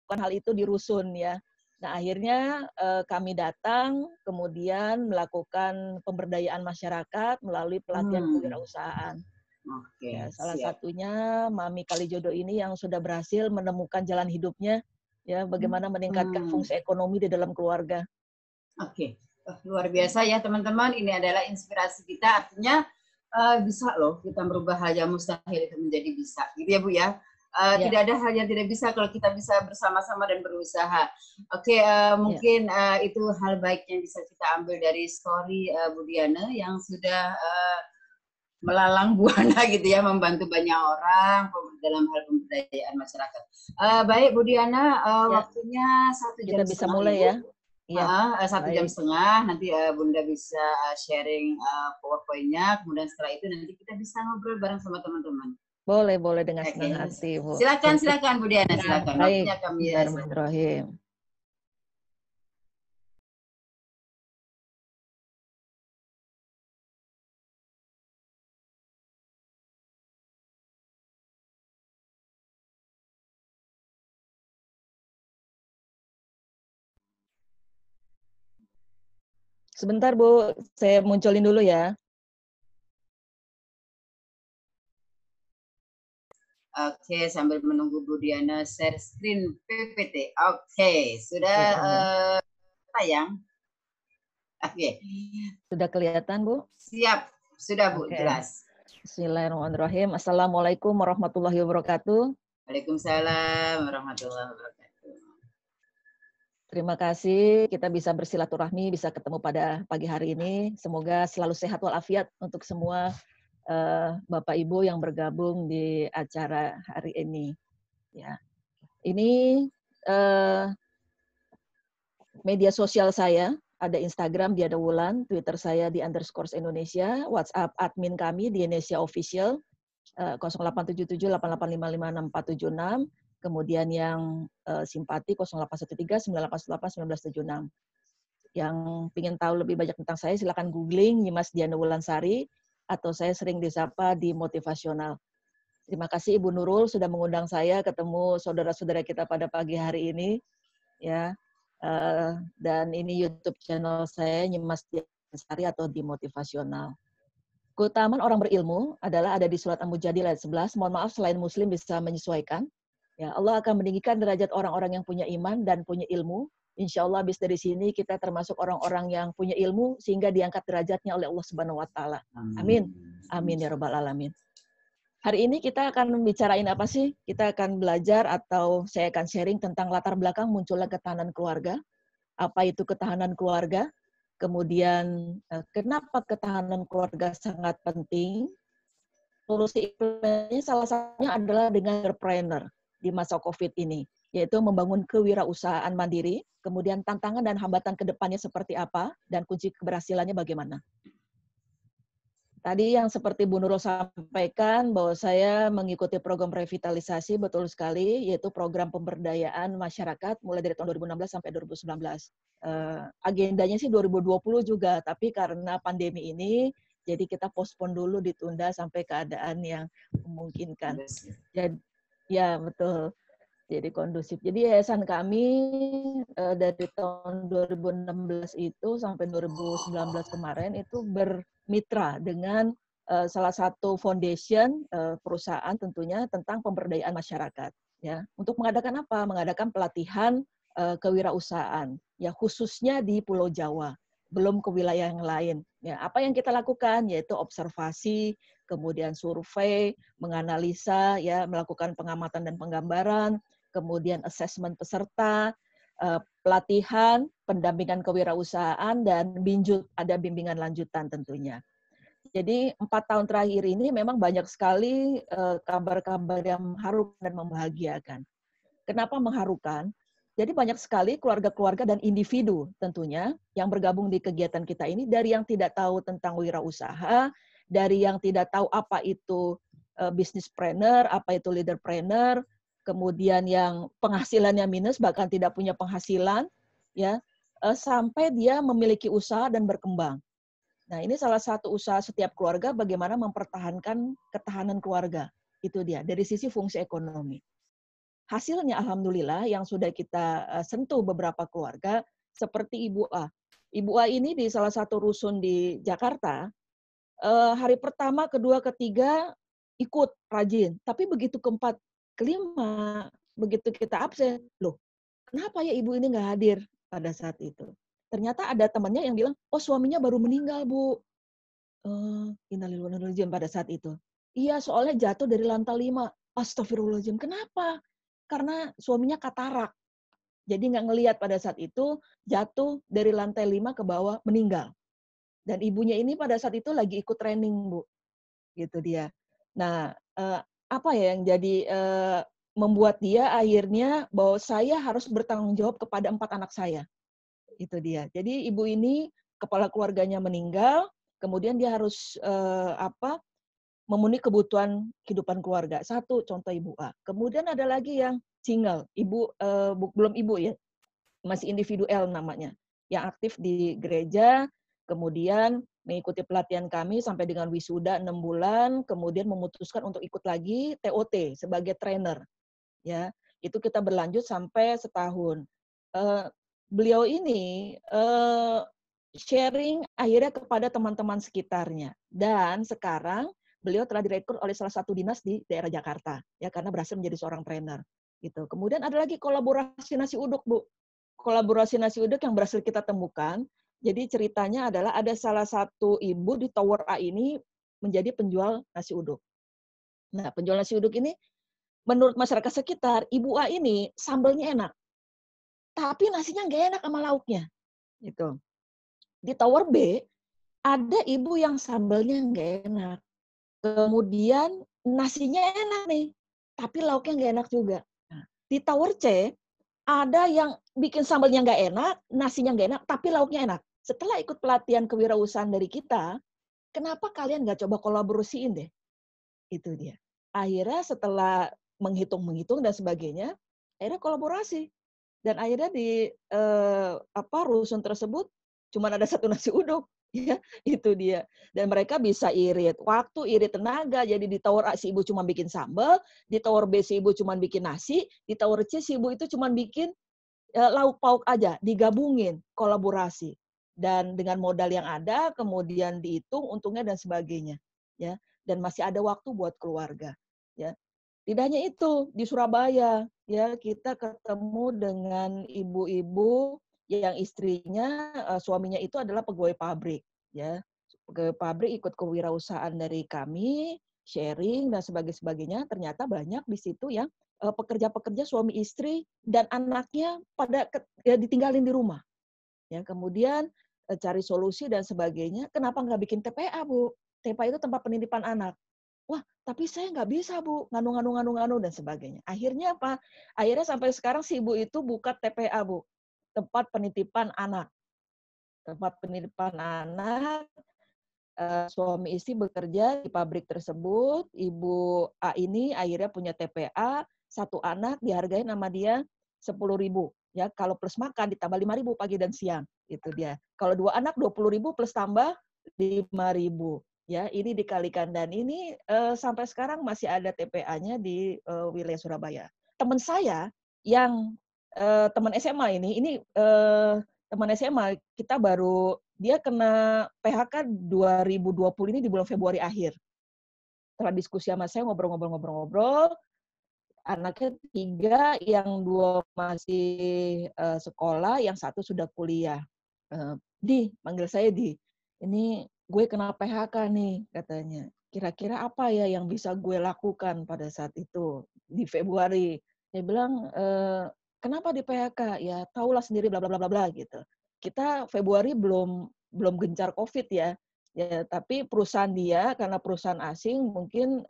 melakukan hal itu di rusun ya. Nah, akhirnya kami datang, kemudian melakukan pemberdayaan masyarakat melalui pelatihan kewirausahaan. Oke, Ya, salah siap. satunya Mami Kalijodo ini yang sudah berhasil menemukan jalan hidupnya, ya, bagaimana meningkatkan fungsi ekonomi di dalam keluarga. Oke, luar biasa ya teman-teman. Ini adalah inspirasi kita. Artinya bisa loh kita merubah hal yang mustahil itu menjadi bisa. Gitu ya Bu ya. Ya. Tidak ada hal yang tidak bisa kalau kita bisa bersama-sama dan berusaha. Oke, mungkin itu hal baik yang bisa kita ambil dari story Bu Diana yang sudah melalang buana gitu ya, membantu banyak orang dalam hal pemberdayaan masyarakat. Baik Bu Diana, waktunya 1 jam kita bisa setengah mulai ya. Ya, 1 jam setengah, nanti Bunda bisa sharing PowerPoint-nya, kemudian setelah itu nanti kita bisa ngobrol bareng sama teman-teman. Boleh dengan senang hati, Bu. Silakan Bu Diana, silakan. Baik, Waktunya kami Bismillahirrahmanirrahim. Sebentar, Bu. Saya munculin dulu ya. Oke, sambil menunggu Bu Diana share screen PPT. Oke, sudah tayang? Oke. Sudah kelihatan, Bu? Siap, sudah Bu, jelas. Bismillahirrahmanirrahim. Assalamualaikum warahmatullahi wabarakatuh. Waalaikumsalam warahmatullahi wabarakatuh. Terima kasih kita bisa bersilaturahmi, bisa ketemu pada pagi hari ini. Semoga selalu sehat walafiat untuk semua Bapak Ibu yang bergabung di acara hari ini. Ya, ini media sosial saya, ada Instagram di Ada Wulan, Twitter saya di _Indonesia, WhatsApp admin kami di Indonesia Official 087788555676. Kemudian yang simpati 081398181976. Yang ingin tahu lebih banyak tentang saya, silakan googling Nyimas Diana Wulansari, atau saya sering disapa di Motivasional. Terima kasih Ibu Nurul sudah mengundang saya ketemu saudara-saudara kita pada pagi hari ini. Ya, dan ini YouTube channel saya Nyimas Diana Wulansari atau di Motivasional. Keutamaan orang berilmu adalah ada di surat Al-Mujadilah ayat 11. Mohon maaf selain muslim bisa menyesuaikan. Ya, Allah akan meninggikan derajat orang-orang yang punya iman dan punya ilmu. Insya Allah habis dari sini kita termasuk orang-orang yang punya ilmu sehingga diangkat derajatnya oleh Allah Subhanahu wa taala. Amin. Amin ya rabbal alamin. Hari ini kita akan membicarain apa sih? Kita akan belajar atau saya akan sharing tentang latar belakang munculnya ketahanan keluarga. Apa itu ketahanan keluarga? Kemudian kenapa ketahanan keluarga sangat penting? Solusi implementasinya salah satunya adalah dengan entrepreneur di masa COVID ini, yaitu membangun kewirausahaan mandiri, kemudian tantangan dan hambatan ke depannya seperti apa, dan kunci keberhasilannya bagaimana. Tadi yang seperti Bu Nurul sampaikan bahwa saya mengikuti program revitalisasi, betul sekali, yaitu program pemberdayaan masyarakat mulai dari tahun 2016 sampai 2019. Agendanya sih 2020 juga, tapi karena pandemi ini, jadi kita postpone dulu, ditunda sampai keadaan yang memungkinkan. Jadi, ya betul. Jadi kondusif. Jadi yayasan kami dari tahun 2016 itu sampai 2019 kemarin itu bermitra dengan salah satu foundation perusahaan tentunya tentang pemberdayaan masyarakat. Ya, untuk mengadakan apa? Mengadakan pelatihan kewirausahaan, ya khususnya di Pulau Jawa, belum ke wilayah yang lain. Ya, apa yang kita lakukan yaitu observasi, kemudian survei, menganalisa, ya melakukan pengamatan dan penggambaran, kemudian asesmen peserta, pelatihan, pendampingan kewirausahaan, dan ada bimbingan lanjutan tentunya. Jadi 4 tahun terakhir ini memang banyak sekali kabar-kabar yang mengharukan dan membahagiakan. Kenapa mengharukan? Jadi banyak sekali keluarga-keluarga dan individu tentunya yang bergabung di kegiatan kita ini, dari yang tidak tahu tentang wirausaha, dari yang tidak tahu apa itu businesspreneur, apa itu leaderpreneur, kemudian yang penghasilannya minus, bahkan tidak punya penghasilan, ya, sampai dia memiliki usaha dan berkembang. Nah, ini salah satu usaha setiap keluarga bagaimana mempertahankan ketahanan keluarga. Itu dia, dari sisi fungsi ekonomi. hasilnya alhamdulillah yang sudah kita sentuh beberapa keluarga seperti Ibu A. Ibu A ini di salah satu rusun di Jakarta, hari pertama, kedua, ketiga ikut rajin, tapi begitu keempat, kelima, begitu kita absen, loh kenapa ya ibu ini nggak hadir pada saat itu? Ternyata ada temannya yang bilang, oh suaminya baru meninggal Bu. Innalillahi wa inna ilaihi raji'un pada saat itu. Iya, soalnya jatuh dari lantai 5. Astagfirullahaladzim. Kenapa? Karena suaminya katarak. Jadi nggak ngelihat pada saat itu, jatuh dari lantai 5 ke bawah, meninggal. Dan ibunya ini pada saat itu lagi ikut training, Bu. Gitu dia. Nah, apa ya yang jadi membuat dia akhirnya bahwa saya harus bertanggung jawab kepada 4 anak saya. Itu dia. Jadi ibu ini kepala keluarganya meninggal, kemudian dia harus memenuhi kebutuhan kehidupan keluarga. Satu contoh Ibu A. Kemudian ada lagi yang single, ibu belum ibu ya, masih individu L namanya, yang aktif di gereja, kemudian mengikuti pelatihan kami sampai dengan wisuda 6 bulan, kemudian memutuskan untuk ikut lagi TOT sebagai trainer. Ya, itu kita berlanjut sampai setahun. Beliau ini sharing akhirnya kepada teman-teman sekitarnya. Dan sekarang beliau telah direkrut oleh salah satu dinas di daerah Jakarta, ya karena berhasil menjadi seorang trainer. Gitu. Kemudian ada lagi kolaborasi nasi uduk, Bu. Kolaborasi nasi uduk yang berhasil kita temukan. Jadi ceritanya adalah ada salah satu ibu di Tower A ini menjadi penjual nasi uduk. Nah, penjual nasi uduk ini menurut masyarakat sekitar, Ibu A ini sambalnya enak. Tapi nasinya nggak enak sama lauknya. Gitu. Di Tower B, ada ibu yang sambalnya nggak enak. Kemudian nasinya enak nih, tapi lauknya nggak enak juga. Nah, di Tower C, ada yang bikin sambalnya nggak enak, nasinya nggak enak, tapi lauknya enak. Setelah ikut pelatihan kewirausahaan dari kita, kenapa kalian nggak coba kolaborasiin deh? Itu dia. Akhirnya setelah menghitung-menghitung dan sebagainya, akhirnya kolaborasi. Dan akhirnya di rusun tersebut cuma ada satu nasi uduk, ya itu dia. Dan mereka bisa irit waktu, irit tenaga. Jadi di tower A si ibu cuma bikin sambal, di tower B si ibu cuma bikin nasi, di tower C si ibu itu cuma bikin lauk pauk aja, digabungin, kolaborasi. Dan dengan modal yang ada, kemudian dihitung untungnya dan sebagainya, ya. Dan masih ada waktu buat keluarga, ya. Tidak hanya itu, di Surabaya ya kita ketemu dengan ibu-ibu yang istrinya suaminya itu adalah pegawai pabrik ya. Pegawai pabrik ikut kewirausahaan dari kami, sharing dan sebagainya. Ternyata banyak di situ yang pekerja-pekerja suami istri dan anaknya pada ditinggalin di rumah. Ya, kemudian cari solusi dan sebagainya. Kenapa nggak bikin TPA, Bu? TPA itu tempat penitipan anak. Wah, tapi saya nggak bisa, Bu, nganu dan sebagainya. Akhirnya apa? Akhirnya sampai sekarang si ibu itu buka TPA, Bu, tempat penitipan anak. Tempat penitipan anak, suami istri bekerja di pabrik tersebut, Ibu A ini akhirnya punya TPA, satu anak dihargai nama dia 10.000. Ya, kalau plus makan ditambah 5.000 pagi dan siang, itu dia. Kalau 2 anak 20.000 plus tambah 5.000. Ya, ini dikalikan dan ini sampai sekarang masih ada TPA-nya di wilayah Surabaya. Teman saya yang teman SMA ini teman SMA kita baru dia kena PHK 2020 ini di bulan Februari akhir. Setelah diskusi sama saya ngobrol, anaknya 3, yang 2 masih sekolah, yang 1 sudah kuliah. Di, manggil saya Di, ini gue kena PHK nih katanya. Kira-kira apa ya yang bisa gue lakukan pada saat itu di Februari? Saya bilang, kenapa di PHK? Ya tahulah sendiri bla bla bla bla gitu. Kita Februari belum gencar COVID ya. Ya, tapi perusahaan dia karena perusahaan asing mungkin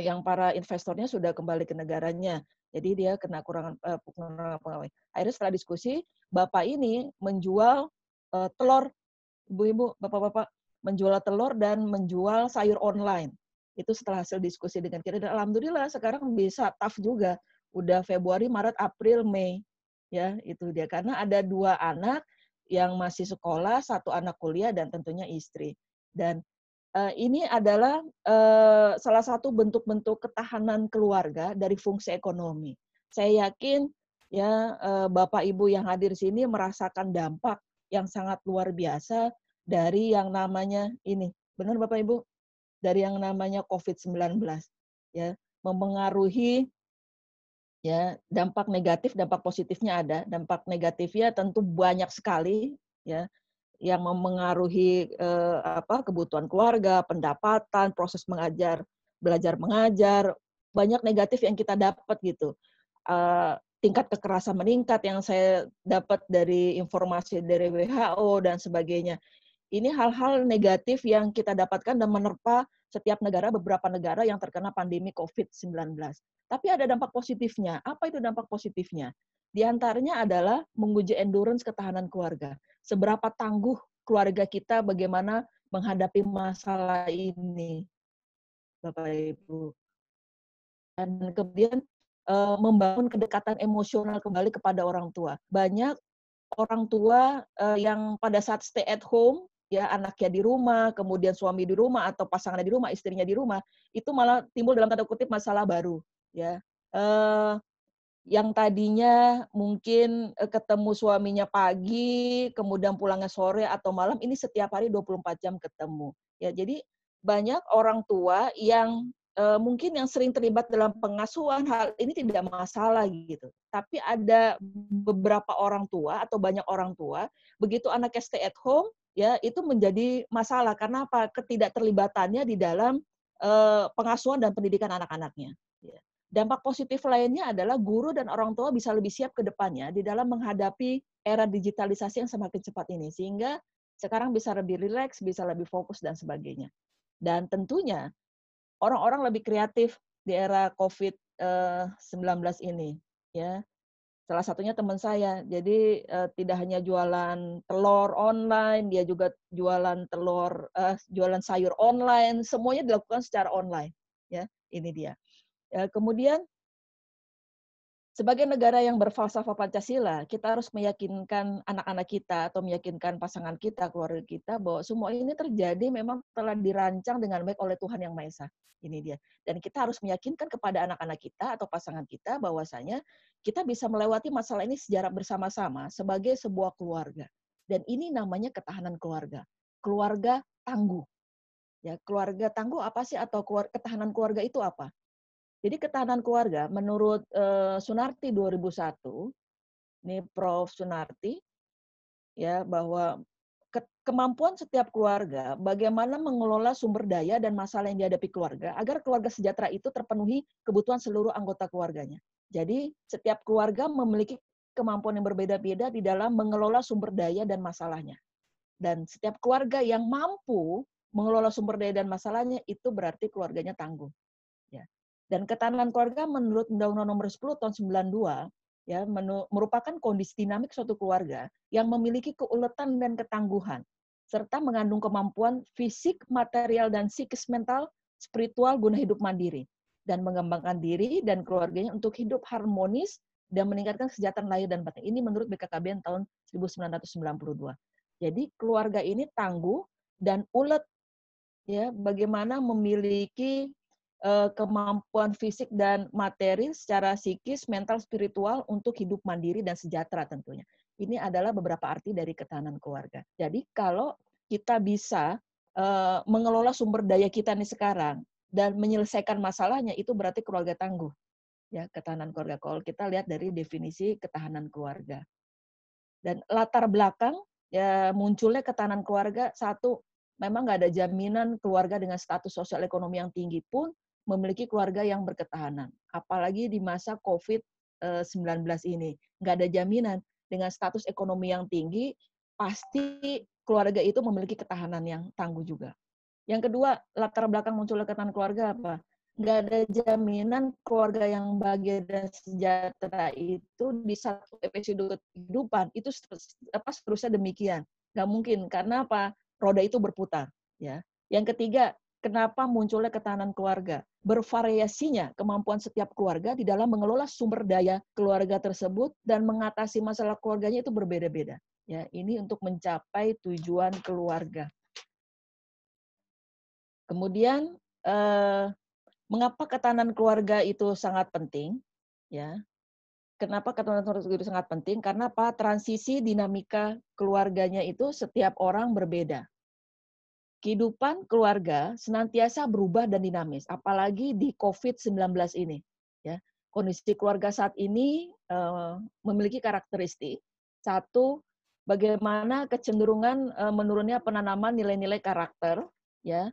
yang para investornya sudah kembali ke negaranya. Jadi dia kena kurangan pegawai. Akhirnya setelah diskusi, bapak ini menjual telur, ibu-ibu, bapak-bapak, menjual telur dan menjual sayur online. Itu setelah hasil diskusi dengan kita. Dan alhamdulillah sekarang bisa tough juga. Udah Februari, Maret, April, Mei. Ya, itu dia. Karena ada 2 anak yang masih sekolah, 1 anak kuliah, dan tentunya istri. Dan ini adalah salah satu bentuk-bentuk ketahanan keluarga dari fungsi ekonomi. saya yakin ya Bapak Ibu yang hadir sini merasakan dampak yang sangat luar biasa dari yang namanya ini. Benar Bapak Ibu? Dari yang namanya COVID-19 ya, mempengaruhi ya, dampak negatif, dampak positifnya ada. Dampak negatifnya tentu banyak sekali ya, yang memengaruhi kebutuhan keluarga, pendapatan, proses mengajar, belajar mengajar, banyak negatif yang kita dapat gitu. Tingkat kekerasan meningkat yang saya dapat dari informasi dari WHO dan sebagainya. Ini hal-hal negatif yang kita dapatkan dan menerpa setiap negara, beberapa negara yang terkena pandemi COVID-19. Tapi ada dampak positifnya. Apa itu dampak positifnya? Di antaranya adalah menguji endurance ketahanan keluarga. Seberapa tangguh keluarga kita bagaimana menghadapi masalah ini, Bapak Ibu. Dan kemudian membangun kedekatan emosional kembali kepada orang tua. Banyak orang tua yang pada saat stay at home, ya anaknya di rumah, kemudian suami di rumah atau pasangannya di rumah, istrinya di rumah, itu malah timbul dalam tanda kutip masalah baru, ya. Eh, yang tadinya mungkin ketemu suaminya pagi, kemudian pulangnya sore atau malam, ini setiap hari 24 jam ketemu. Ya, jadi banyak orang tua yang mungkin yang sering terlibat dalam pengasuhan, hal ini tidak masalah gitu. Tapi ada beberapa orang tua atau banyak orang tua, begitu anaknya stay at home, ya itu menjadi masalah. Karena apa? Ketidakterlibatannya di dalam pengasuhan dan pendidikan anak-anaknya. Ya. Dampak positif lainnya adalah guru dan orang tua bisa lebih siap ke depannya di dalam menghadapi era digitalisasi yang semakin cepat ini. Sehingga sekarang bisa lebih rileks, bisa lebih fokus, dan sebagainya. Dan tentunya orang-orang lebih kreatif di era COVID-19 ini. Ya, salah satunya teman saya. Jadi tidak hanya jualan telur online, dia juga jualan sayur online, semuanya dilakukan secara online. Ya, ini dia. Kemudian sebagai negara yang berfalsafah Pancasila, kita harus meyakinkan anak-anak kita atau meyakinkan pasangan kita, keluarga kita bahwa semua ini terjadi memang telah dirancang dengan baik oleh Tuhan Yang Maha Esa. Ini dia. Dan kita harus meyakinkan kepada anak-anak kita atau pasangan kita bahwasanya kita bisa melewati masalah ini secara bersama-sama sebagai sebuah keluarga. Dan ini namanya ketahanan keluarga. Keluarga tangguh. Ya, keluarga tangguh apa sih atau ketahanan keluarga itu apa? Jadi ketahanan keluarga menurut Sunarti 2001, ini Prof. Sunarti, ya bahwa kemampuan setiap keluarga bagaimana mengelola sumber daya dan masalah yang dihadapi keluarga agar keluarga sejahtera itu terpenuhi kebutuhan seluruh anggota keluarganya. Jadi setiap keluarga memiliki kemampuan yang berbeda-beda di dalam mengelola sumber daya dan masalahnya. Dan setiap keluarga yang mampu mengelola sumber daya dan masalahnya itu berarti keluarganya tangguh. Ya. Dan ketahanan keluarga menurut Undang-Undang Nomor 10 Tahun 92 ya merupakan kondisi dinamik suatu keluarga yang memiliki keuletan dan ketangguhan serta mengandung kemampuan fisik, material dan psikis mental, spiritual guna hidup mandiri dan mengembangkan diri dan keluarganya untuk hidup harmonis dan meningkatkan kesejahteraan lahir dan batin. Ini menurut BKKBN tahun 1992. Jadi keluarga ini tangguh dan ulet ya bagaimana memiliki kemampuan fisik dan materi secara psikis, mental, spiritual untuk hidup mandiri dan sejahtera tentunya. Ini adalah beberapa arti dari ketahanan keluarga. Jadi kalau kita bisa mengelola sumber daya kita nih sekarang dan menyelesaikan masalahnya, itu berarti keluarga tangguh. Ya, ketahanan keluarga. Kalau kita lihat dari definisi ketahanan keluarga. Dan latar belakang ya munculnya ketahanan keluarga, satu, memang nggak ada jaminan keluarga dengan status sosial ekonomi yang tinggi pun memiliki keluarga yang berketahanan. Apalagi di masa COVID-19 ini. Nggak ada jaminan dengan status ekonomi yang tinggi, pasti keluarga itu memiliki ketahanan yang tangguh juga. Yang kedua, latar belakang munculnya ketahanan keluarga apa? Nggak ada jaminan keluarga yang bahagia dan sejahtera itu di satu episode kehidupan itu seterusnya demikian. Nggak mungkin karena apa? Roda itu berputar. Ya. Yang ketiga, kenapa munculnya ketahanan keluarga? Bervariasinya kemampuan setiap keluarga di dalam mengelola sumber daya keluarga tersebut dan mengatasi masalah keluarganya itu berbeda-beda. Ya, ini untuk mencapai tujuan keluarga. Kemudian mengapa ketahanan keluarga itu sangat penting? Ya, Kenapa ketentuan itu sangat penting? Karena apa? Transisi dinamika keluarganya itu setiap orang berbeda. Kehidupan keluarga senantiasa berubah dan dinamis, apalagi di COVID-19 ini. Ya, kondisi keluarga saat ini memiliki karakteristik. Satu, bagaimana kecenderungan menurunnya penanaman nilai-nilai karakter, ya,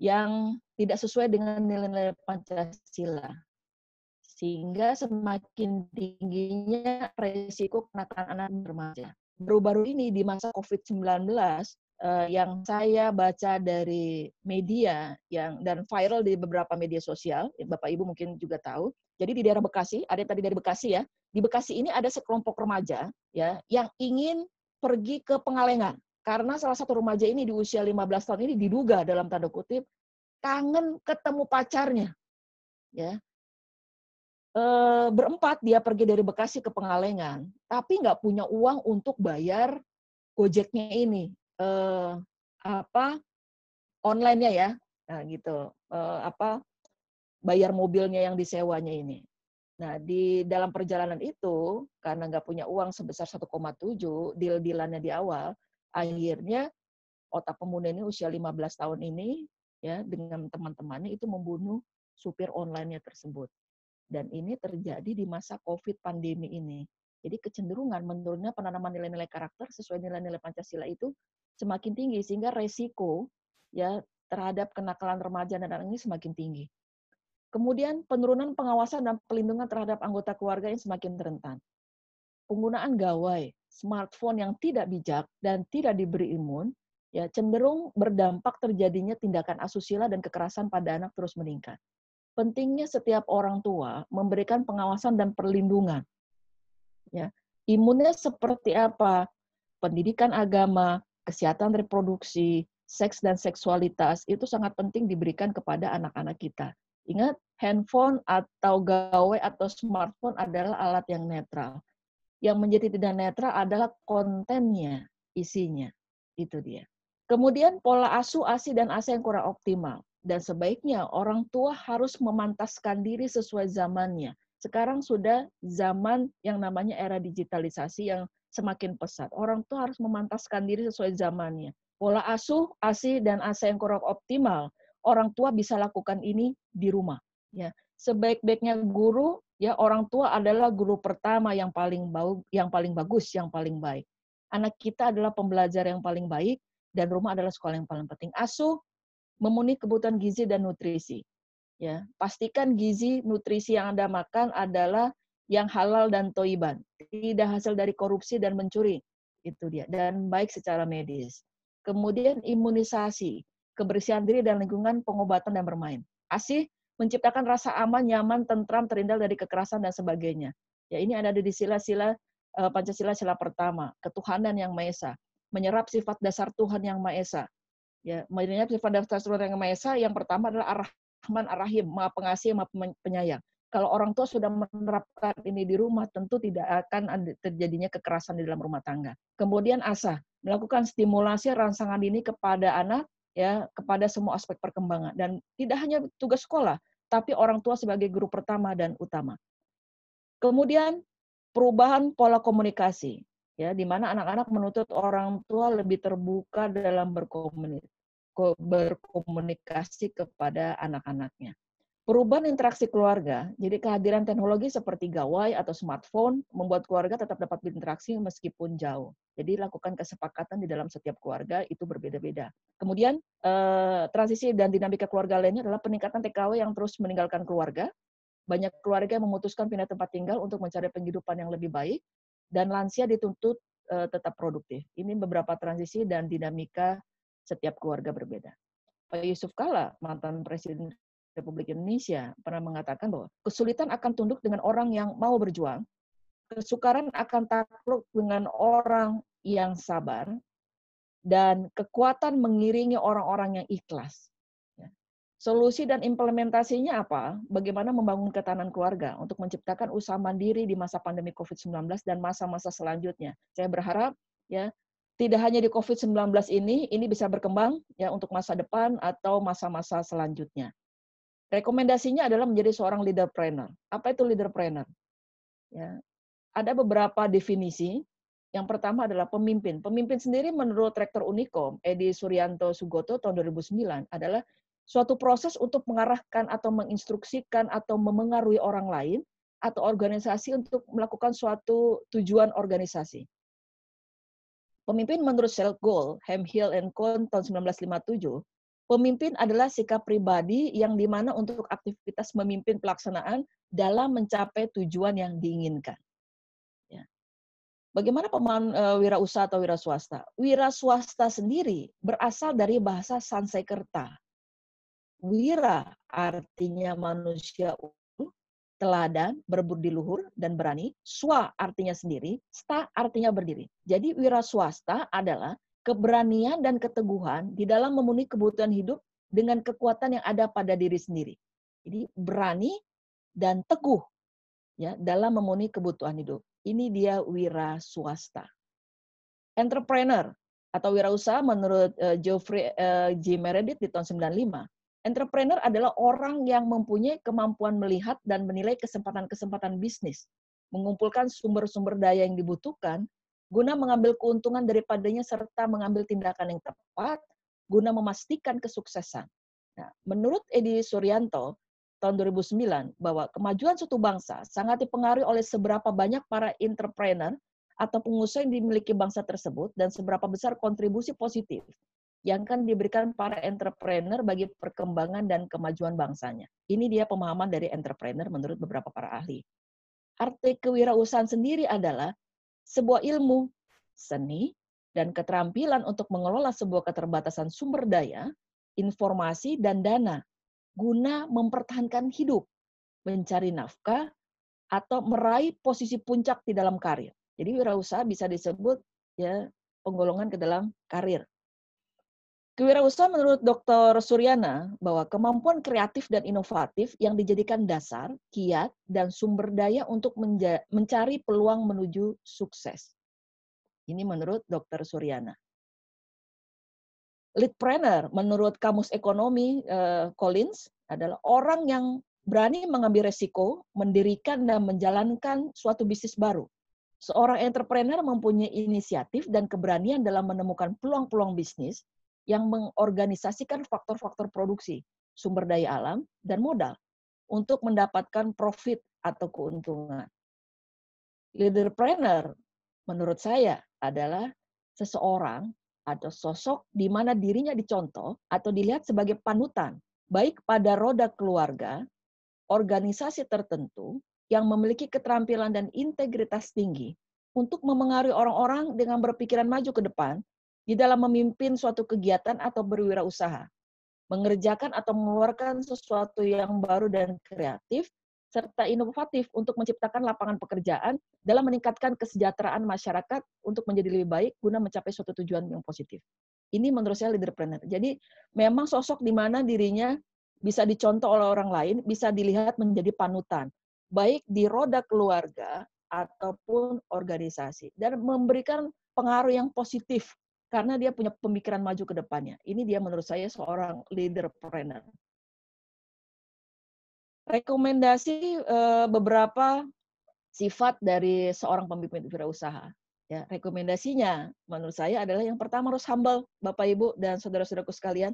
yang tidak sesuai dengan nilai-nilai Pancasila. Sehingga semakin tingginya resiko kenakalan anak remaja. Baru-baru ini di masa COVID-19, yang saya baca dari media dan viral di beberapa media sosial, Bapak Ibu mungkin juga tahu. Jadi di daerah Bekasi, ada yang tadi dari Bekasi ya. Di Bekasi ini ada sekelompok remaja ya yang ingin pergi ke Pengalengan. Karena salah satu remaja ini di usia 15 tahun ini diduga dalam tanda kutip kangen ketemu pacarnya. Ya, berempat dia pergi dari Bekasi ke Pengalengan, tapi nggak punya uang untuk bayar Gojeknya ini, online-nya ya, nah gitu, bayar mobilnya yang disewanya ini. Nah, di dalam perjalanan itu, karena nggak punya uang sebesar 1,7, deal-dealannya di awal, akhirnya otak pemuda ini usia 15 tahun ini, ya dengan teman-temannya itu membunuh supir online-nya tersebut. Dan ini terjadi di masa COVID pandemi ini. Jadi kecenderungan menurunnya penanaman nilai-nilai karakter sesuai nilai-nilai Pancasila itu semakin tinggi, sehingga resiko ya terhadap kenakalan remaja dan anak ini semakin tinggi. Kemudian penurunan pengawasan dan pelindungan terhadap anggota keluarga yang semakin rentan. Penggunaan gawai, smartphone yang tidak bijak dan tidak diberi imun, ya cenderung berdampak terjadinya tindakan asusila dan kekerasan pada anak terus meningkat. Pentingnya setiap orang tua memberikan pengawasan dan perlindungan. Ya, imunnya seperti apa? Pendidikan agama, kesehatan reproduksi, seks dan seksualitas itu sangat penting diberikan kepada anak-anak kita. Ingat, handphone atau gawai atau smartphone adalah alat yang netral. Yang menjadi tidak netral adalah kontennya, isinya. Itu dia. Kemudian pola asuh, ASI, dan ASA yang kurang optimal. Dan sebaiknya orang tua harus memantaskan diri sesuai zamannya. Sekarang sudah zaman yang namanya era digitalisasi yang semakin pesat. Orang tua harus memantaskan diri sesuai zamannya. Pola asuh, ASI, dan ASA yang kurang optimal, orang tua bisa lakukan ini di rumah. Ya, sebaik-baiknya guru, ya orang tua adalah guru pertama yang paling bagus, yang paling baik. Anak kita adalah pembelajar yang paling baik, dan rumah adalah sekolah yang paling penting. Asuh, memenuhi kebutuhan gizi dan nutrisi. Ya, pastikan gizi nutrisi yang Anda makan adalah yang halal dan toiban, tidak hasil dari korupsi dan mencuri. Itu dia, dan baik secara medis. Kemudian imunisasi, kebersihan diri dan lingkungan, pengobatan dan bermain. ASI, menciptakan rasa aman, nyaman, tentram, terhindar dari kekerasan dan sebagainya. Ya, ini ada di sila-sila Pancasila sila pertama, ketuhanan yang Maha Esa, menyerap sifat dasar Tuhan yang Maha Esa. Ya, menyerap sifat dasar Tuhan yang Maha Esa yang pertama adalah Ar-Rahman Ar-Rahim, Maha Pengasih, Maha Penyayang. Kalau orang tua sudah menerapkan ini di rumah, tentu tidak akan terjadinya kekerasan di dalam rumah tangga. Kemudian ASA, melakukan stimulasi rangsangan dini kepada anak, ya, kepada semua aspek perkembangan. Dan tidak hanya tugas sekolah, tapi orang tua sebagai guru pertama dan utama. Kemudian perubahan pola komunikasi, ya, di mana anak-anak menuntut orang tua lebih terbuka dalam berkomunikasi kepada anak-anaknya. Perubahan interaksi keluarga, jadi kehadiran teknologi seperti gawai atau smartphone membuat keluarga tetap dapat berinteraksi meskipun jauh. Jadi lakukan kesepakatan di dalam setiap keluarga itu berbeda-beda. Kemudian transisi dan dinamika keluarga lainnya adalah peningkatan TKW yang terus meninggalkan keluarga. Banyak keluarga yang memutuskan pindah tempat tinggal untuk mencari penghidupan yang lebih baik, dan lansia dituntut tetap produktif. Ini beberapa transisi dan dinamika setiap keluarga berbeda. Pak Yusuf Kala, mantan Presiden Republik Indonesia, pernah mengatakan bahwa kesulitan akan tunduk dengan orang yang mau berjuang, kesukaran akan takluk dengan orang yang sabar, dan kekuatan mengiringi orang-orang yang ikhlas. Solusi dan implementasinya apa? Bagaimana membangun ketahanan keluarga untuk menciptakan usaha mandiri di masa pandemi COVID-19 dan masa-masa selanjutnya. Saya berharap ya tidak hanya di COVID-19 ini bisa berkembang ya untuk masa depan atau masa-masa selanjutnya. Rekomendasinya adalah menjadi seorang leaderpreneur. Apa itu leaderpreneur? Ya. Ada beberapa definisi. Yang pertama adalah pemimpin. Pemimpin sendiri menurut Rektor Unikom, Edi Suryanto Sugoto tahun 2009 adalah suatu proses untuk mengarahkan atau menginstruksikan atau memengaruhi orang lain atau organisasi untuk melakukan suatu tujuan organisasi. Pemimpin menurut Selgol, Hemhill and Kohn tahun 1957, pemimpin adalah sikap pribadi yang dimana untuk aktivitas memimpin pelaksanaan dalam mencapai tujuan yang diinginkan. Bagaimana wirausaha atau wira swasta? Wira swasta sendiri berasal dari bahasa Sanskerta. Wira artinya manusia utuh, teladan, berbudi luhur, dan berani. Swa artinya sendiri, sta artinya berdiri. Jadi wira swasta adalah keberanian dan keteguhan di dalam memenuhi kebutuhan hidup dengan kekuatan yang ada pada diri sendiri. Jadi berani dan teguh ya dalam memenuhi kebutuhan hidup. Ini dia wira swasta. Entrepreneur atau wirausaha menurut Geoffrey G. Meredith di tahun 95. Entrepreneur adalah orang yang mempunyai kemampuan melihat dan menilai kesempatan-kesempatan bisnis, mengumpulkan sumber-sumber daya yang dibutuhkan, guna mengambil keuntungan daripadanya serta mengambil tindakan yang tepat, guna memastikan kesuksesan. Nah, menurut Edi Suryanto, tahun 2009 bahwa kemajuan suatu bangsa sangat dipengaruhi oleh seberapa banyak para entrepreneur atau pengusaha yang dimiliki bangsa tersebut dan seberapa besar kontribusi positif yang akan diberikan para entrepreneur bagi perkembangan dan kemajuan bangsanya. Ini dia pemahaman dari entrepreneur menurut beberapa para ahli. Arti kewirausahaan sendiri adalah sebuah ilmu, seni, dan keterampilan untuk mengelola sebuah keterbatasan sumber daya, informasi, dan dana guna mempertahankan hidup, mencari nafkah, atau meraih posisi puncak di dalam karir. Jadi wirausaha bisa disebut ya penggolongan ke dalam karir. Kewirausahaan menurut Dr. Suryana bahwa kemampuan kreatif dan inovatif yang dijadikan dasar, kiat, dan sumber daya untuk mencari peluang menuju sukses. Ini menurut Dr. Suryana. Leadpreneur menurut Kamus Ekonomi Collins adalah orang yang berani mengambil resiko, mendirikan dan menjalankan suatu bisnis baru. Seorang entrepreneur mempunyai inisiatif dan keberanian dalam menemukan peluang-peluang bisnis yang mengorganisasikan faktor-faktor produksi, sumber daya alam, dan modal untuk mendapatkan profit atau keuntungan. Leaderpreneur menurut saya adalah seseorang atau sosok di mana dirinya dicontoh atau dilihat sebagai panutan, baik pada roda keluarga, organisasi tertentu yang memiliki keterampilan dan integritas tinggi untuk memengaruhi orang-orang dengan berpikiran maju ke depan di dalam memimpin suatu kegiatan atau berwirausaha, mengerjakan atau mengeluarkan sesuatu yang baru dan kreatif, serta inovatif untuk menciptakan lapangan pekerjaan dalam meningkatkan kesejahteraan masyarakat untuk menjadi lebih baik guna mencapai suatu tujuan yang positif. Ini menurut saya leaderpreneur. Jadi memang sosok di mana dirinya bisa dicontoh oleh orang lain, bisa dilihat menjadi panutan, baik di roda keluarga ataupun organisasi, dan memberikan pengaruh yang positif karena dia punya pemikiran maju ke depannya. Ini dia menurut saya seorang leaderpreneur. Rekomendasi beberapa sifat dari seorang pemimpin wirausaha. Ya, rekomendasinya menurut saya adalah yang pertama harus humble, Bapak Ibu dan saudara-saudaraku sekalian.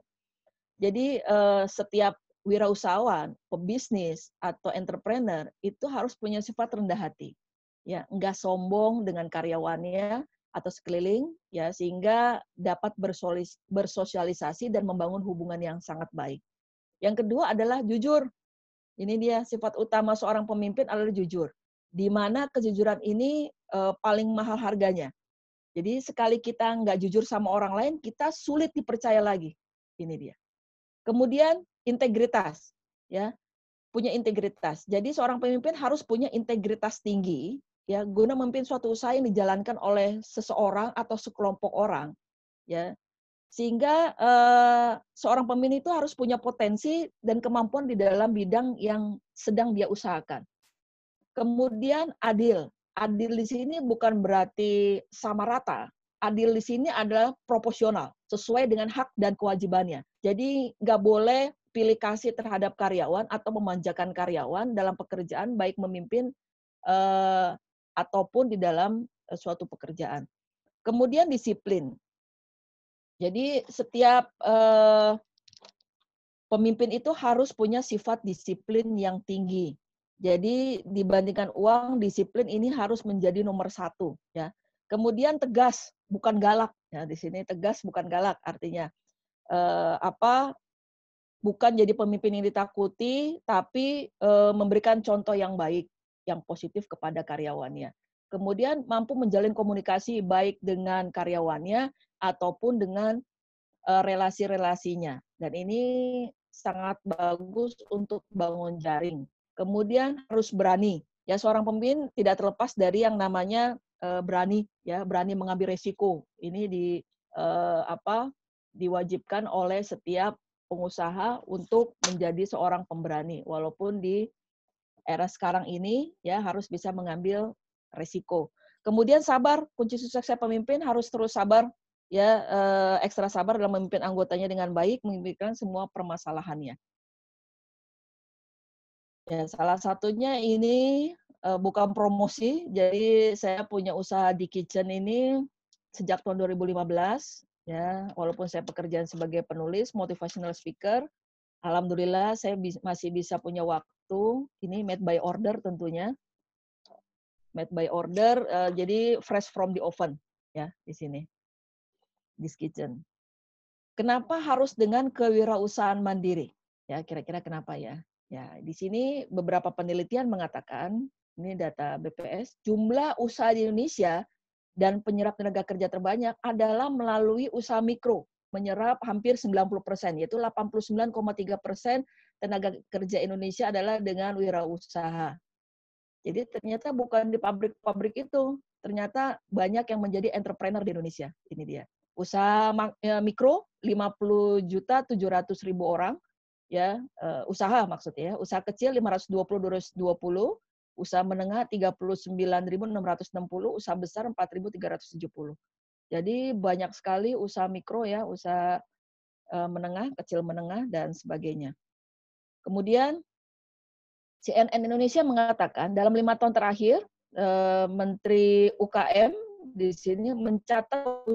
Jadi setiap wirausahawan, pebisnis atau entrepreneur itu harus punya sifat rendah hati. Ya, enggak sombong dengan karyawannya atau sekeliling ya sehingga dapat bersosialisasi dan membangun hubungan yang sangat baik. Yang kedua adalah jujur. Ini dia sifat utama seorang pemimpin adalah jujur. Di mana kejujuran ini paling mahal harganya. Jadi sekali kita nggak jujur sama orang lain, kita sulit dipercaya lagi. Ini dia. Kemudian integritas, ya, punya integritas. Jadi seorang pemimpin harus punya integritas tinggi, ya, guna memimpin suatu usaha yang dijalankan oleh seseorang atau sekelompok orang, ya. Sehingga seorang pemimpin itu harus punya potensi dan kemampuan di dalam bidang yang sedang dia usahakan. Kemudian adil. Adil di sini bukan berarti sama rata. Adil di sini adalah proporsional, sesuai dengan hak dan kewajibannya. Jadi nggak boleh pilih kasih terhadap karyawan atau memanjakan karyawan dalam pekerjaan, baik memimpin ataupun di dalam suatu pekerjaan. Kemudian disiplin. Jadi setiap pemimpin itu harus punya sifat disiplin yang tinggi. Jadi dibandingkan uang, disiplin ini harus menjadi nomor satu. Ya. Kemudian tegas, bukan galak. Ya, di sini tegas bukan galak, artinya bukan jadi pemimpin yang ditakuti, tapi memberikan contoh yang baik, yang positif kepada karyawannya. Kemudian mampu menjalin komunikasi baik dengan karyawannya ataupun dengan relasi-relasinya. Dan ini sangat bagus untuk bangun jaring. Kemudian harus berani. Ya, seorang pemimpin tidak terlepas dari yang namanya berani, ya, berani mengambil resiko. Ini diwajibkan oleh setiap pengusaha untuk menjadi seorang pemberani. Walaupun di era sekarang ini ya harus bisa mengambil resiko. Kemudian sabar, kunci suksesnya pemimpin harus terus sabar, ya, ekstra sabar dalam memimpin anggotanya dengan baik, memikirkan semua permasalahannya. Ya, salah satunya ini bukan promosi, jadi saya punya usaha di kitchen ini sejak tahun 2015, ya, walaupun saya pekerjaan sebagai penulis, motivational speaker, alhamdulillah saya masih bisa punya waktu, ini made by order tentunya, made by order, jadi fresh from the oven, ya, di sini, this kitchen. Kenapa harus dengan kewirausahaan mandiri? Ya, kira-kira kenapa ya? Ya, di sini beberapa penelitian mengatakan, ini data BPS, jumlah usaha di Indonesia dan penyerap tenaga kerja terbanyak adalah melalui usaha mikro, menyerap hampir 90%, yaitu 89,3% tenaga kerja Indonesia adalah dengan wirausaha. Jadi ternyata bukan di pabrik-pabrik itu, ternyata banyak yang menjadi entrepreneur di Indonesia. Ini dia. Usaha mikro 50.700.000 orang, ya, usaha maksudnya, usaha kecil 520.220, usaha menengah 39.660, usaha besar 4.370. Jadi banyak sekali usaha mikro, ya, usaha menengah, kecil menengah dan sebagainya. Kemudian CNN Indonesia mengatakan dalam 5 tahun terakhir Menteri UKM di sini mencatat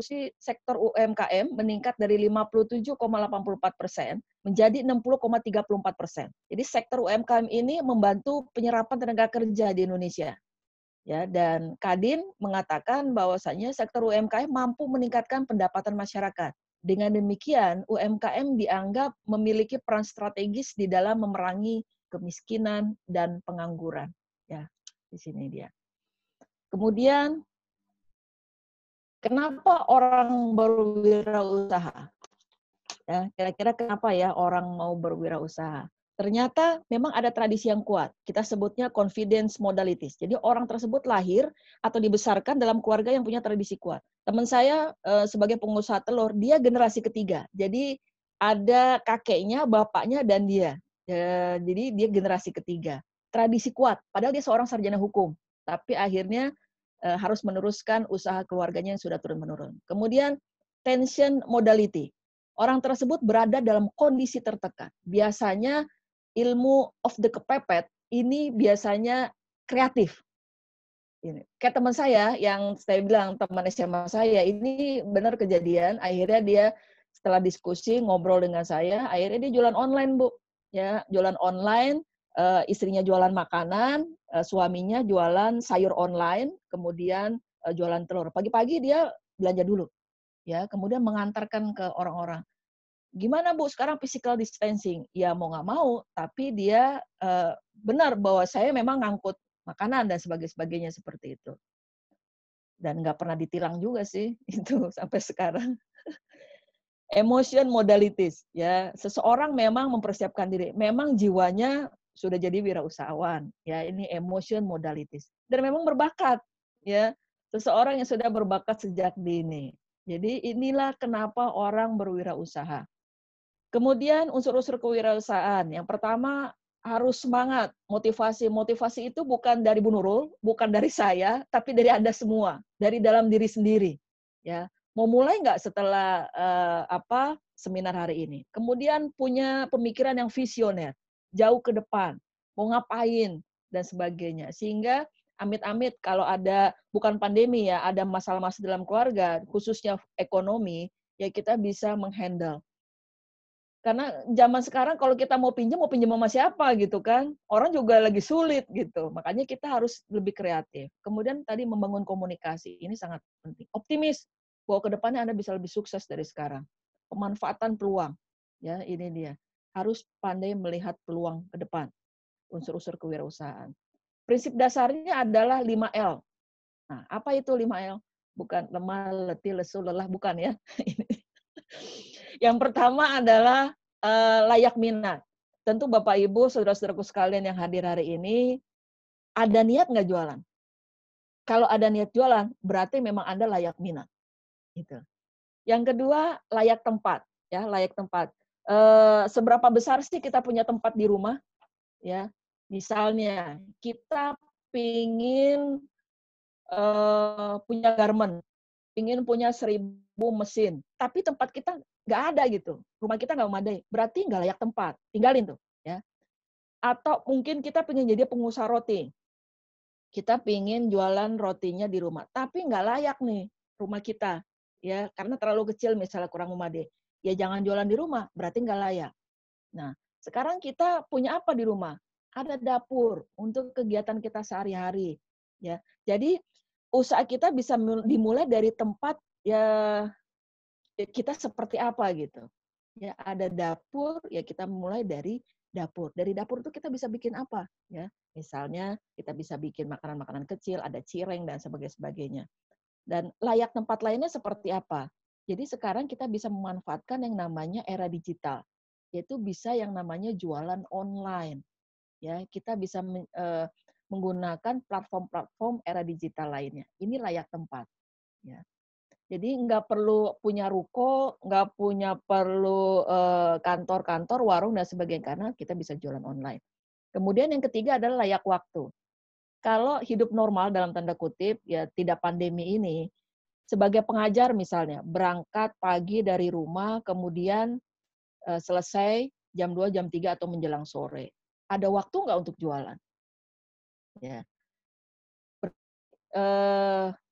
sektor UMKM meningkat dari 57,84% menjadi 60,34%. Jadi sektor UMKM ini membantu penyerapan tenaga kerja di Indonesia. Ya, dan Kadin mengatakan bahwasanya sektor UMKM mampu meningkatkan pendapatan masyarakat. Dengan demikian, UMKM dianggap memiliki peran strategis di dalam memerangi kemiskinan dan pengangguran. Ya, di sini dia. Kemudian, kenapa orang berwirausaha? Ya, kira-kira kenapa ya orang mau berwirausaha? Ternyata memang ada tradisi yang kuat. Kita sebutnya confidence modalities. Jadi orang tersebut lahir atau dibesarkan dalam keluarga yang punya tradisi kuat. Teman saya sebagai pengusaha telur, dia generasi ketiga. Jadi ada kakeknya, bapaknya, dan dia. Jadi dia generasi ketiga. Tradisi kuat, padahal dia seorang sarjana hukum. Tapi akhirnya harus meneruskan usaha keluarganya yang sudah turun-menurun. Kemudian tension modality. Orang tersebut berada dalam kondisi tertekan. Biasanya ilmu of the kepepet ini biasanya kreatif. Kayak teman saya yang saya bilang teman SMA saya ini benar kejadian. Akhirnya dia setelah diskusi ngobrol dengan saya, akhirnya dia jualan online, Bu. Ya, jualan online, istrinya jualan makanan, suaminya jualan sayur online, kemudian jualan telur. Pagi-pagi dia belanja dulu, ya, kemudian mengantarkan ke orang-orang. Gimana Bu, sekarang physical distancing? Ya mau nggak mau, tapi dia benar bahwa saya memang ngangkut makanan dan sebagainya seperti itu. Dan nggak pernah ditilang juga sih itu sampai sekarang. Emotion modalities, ya, seseorang memang mempersiapkan diri, memang jiwanya sudah jadi wirausahawan, ya, ini emotion modalities. Dan memang berbakat, ya, seseorang yang sudah berbakat sejak dini. Jadi inilah kenapa orang berwirausaha. Kemudian unsur-unsur kewirausahaan. Yang pertama harus semangat, motivasi. Motivasi itu bukan dari Bu Nurul, bukan dari saya, tapi dari Anda semua, dari dalam diri sendiri. Ya, mau mulai nggak setelah seminar hari ini? Kemudian punya pemikiran yang visioner, jauh ke depan, mau ngapain dan sebagainya. Sehingga Amit-amit kalau ada, bukan pandemi ya, ada masalah-masalah dalam keluarga, khususnya ekonomi, ya kita bisa menghandle. Karena zaman sekarang kalau kita mau pinjam sama siapa gitu kan. Orang juga lagi sulit gitu. Makanya kita harus lebih kreatif. Kemudian tadi membangun komunikasi, ini sangat penting. Optimis bahwa ke depannya Anda bisa lebih sukses dari sekarang. Pemanfaatan peluang. Ya, ini dia. Harus pandai melihat peluang ke depan. Unsur-unsur kewirausahaan. Prinsip dasarnya adalah 5L. Nah, apa itu 5L? Bukan lemah, letih, lesu, lelah, bukan ya. Yang pertama adalah layak minat. Tentu Bapak Ibu, saudara-saudaraku sekalian yang hadir hari ini, ada niat nggak jualan? Kalau ada niat jualan, berarti memang Anda layak minat. Gitu. Yang kedua, layak tempat. Ya, layak tempat. Seberapa besar sih kita punya tempat di rumah? Ya, misalnya kita pingin punya garment, ingin punya 1.000 mesin, tapi tempat kita nggak ada gitu, rumah kita nggak memadai, berarti nggak layak tempat, tinggalin tuh, ya. Atau mungkin kita pengen jadi pengusaha roti, kita pengen jualan rotinya di rumah, tapi nggak layak nih rumah kita, ya, karena terlalu kecil misalnya kurang memadai, ya jangan jualan di rumah, berarti nggak layak. Nah, sekarang kita punya apa di rumah? Ada dapur untuk kegiatan kita sehari-hari, ya. Jadi usaha kita bisa dimulai dari tempat ya kita seperti apa gitu. Ya, ada dapur, ya kita mulai dari dapur. Dari dapur itu kita bisa bikin apa? Ya, misalnya kita bisa bikin makanan-makanan kecil, ada cireng dan sebagainya. Dan layak tempat lainnya seperti apa? Jadi sekarang kita bisa memanfaatkan yang namanya era digital, yaitu bisa yang namanya jualan online. Ya, kita bisa menggunakan platform-platform era digital lainnya. Ini layak tempat. Ya. Jadi nggak perlu punya ruko, nggak perlu kantor-kantor, warung dan sebagainya karena kita bisa jualan online. Kemudian yang ketiga adalah layak waktu. Kalau hidup normal dalam tanda kutip ya tidak pandemi ini, sebagai pengajar misalnya berangkat pagi dari rumah kemudian selesai jam 2, jam 3 atau menjelang sore. Ada waktu nggak untuk jualan? Ya.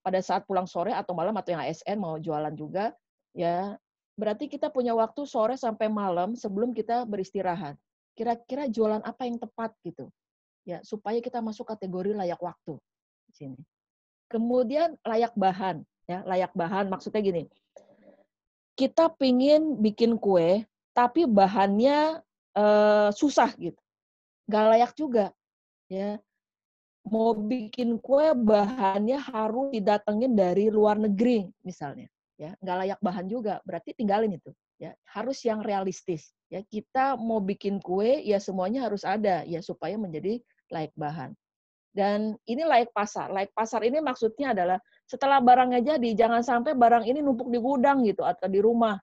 Pada saat pulang sore atau malam atau yang ASN mau jualan juga, ya berarti kita punya waktu sore sampai malam sebelum kita beristirahat. Kira-kira jualan apa yang tepat gitu, ya supaya kita masuk kategori layak waktu di sini. Kemudian layak bahan, ya layak bahan maksudnya gini, kita pingin bikin kue tapi bahannya susah gitu, nggak layak juga, ya. Mau bikin kue bahannya harus didatengin dari luar negeri misalnya, ya nggak layak bahan juga, berarti tinggalin itu, ya harus yang realistis, ya kita mau bikin kue ya semuanya harus ada ya supaya menjadi layak bahan. Dan ini layak pasar ini maksudnya adalah setelah barangnya jadi jangan sampai barang ini numpuk di gudang gitu atau di rumah,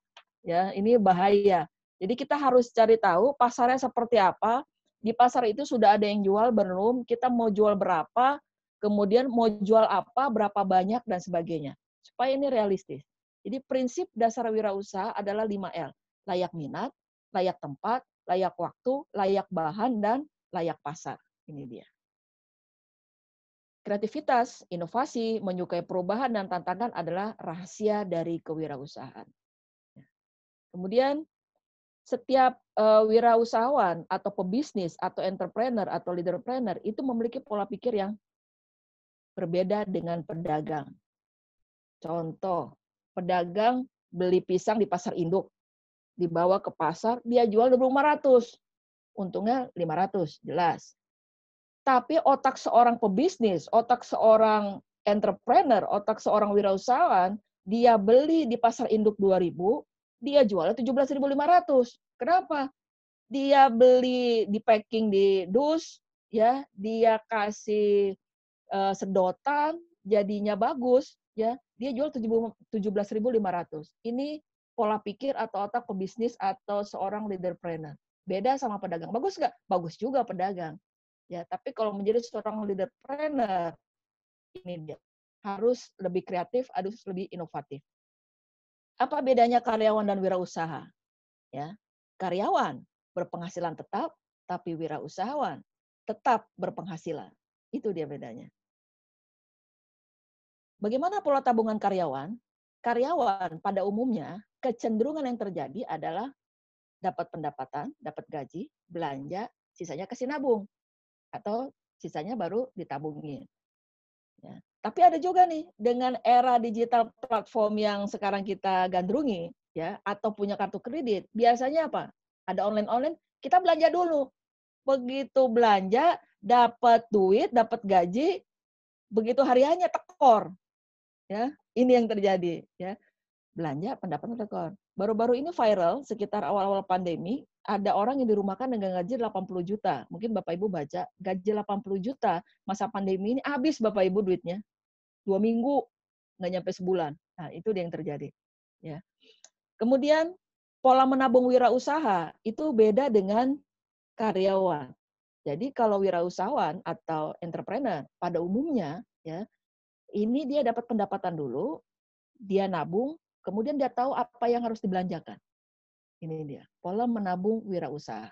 ya ini bahaya. Jadi kita harus cari tahu pasarnya seperti apa, di pasar itu sudah ada yang jual belum, kita mau jual berapa, kemudian mau jual apa, berapa banyak, dan sebagainya. Supaya ini realistis. Jadi prinsip dasar wirausaha adalah 5L. Layak minat, layak tempat, layak waktu, layak bahan, dan layak pasar. Ini dia. Kreativitas, inovasi, menyukai perubahan, dan tantangan adalah rahasia dari kewirausahaan. Kemudian setiap wirausahawan atau pebisnis atau entrepreneur atau leaderpreneur itu memiliki pola pikir yang berbeda dengan pedagang. Contoh, pedagang beli pisang di pasar induk, dibawa ke pasar, dia jual 2.500, untungnya 500, jelas. Tapi otak seorang pebisnis, otak seorang entrepreneur, otak seorang wirausahawan, dia beli di pasar induk 2.000, dia jualnya 17.500. Kenapa? Dia beli di packing di dus, ya, dia kasih sedotan, jadinya bagus, ya, dia jual 17.500. Ini pola pikir atau otak pebisnis atau seorang leaderpreneur. Beda sama pedagang. Bagus nggak? Bagus juga pedagang. Ya, tapi kalau menjadi seorang leaderpreneur, ini dia harus lebih kreatif, harus lebih inovatif. Apa bedanya karyawan dan wirausaha? Ya, karyawan berpenghasilan tetap, tapi wirausahawan tetap berpenghasilan. Itu dia bedanya. Bagaimana pola tabungan karyawan? Karyawan pada umumnya kecenderungan yang terjadi adalah dapat pendapatan, dapat gaji, belanja, sisanya kasih nabung atau sisanya baru ditabungin. Ya. Tapi ada juga nih dengan era digital platform yang sekarang kita gandrungi, ya, atau punya kartu kredit, biasanya apa? Ada online-online, kita belanja dulu. Begitu belanja, dapat duit, dapat gaji, begitu hariannya tekor, ya. Ini yang terjadi, ya. Belanja pendapatan tekor. Baru-baru ini viral sekitar awal-awal pandemi, ada orang yang dirumahkan dengan gaji 80 juta. Mungkin Bapak Ibu baca, gaji 80 juta masa pandemi ini habis Bapak Ibu duitnya. 2 minggu, nggak nyampe sebulan. Nah, itu yang terjadi. Ya. Kemudian pola menabung wirausaha itu beda dengan karyawan. Jadi kalau wirausahawan atau entrepreneur pada umumnya, ya, ini dia dapat pendapatan dulu, dia nabung, kemudian dia tahu apa yang harus dibelanjakan. Ini dia, pola menabung wirausaha.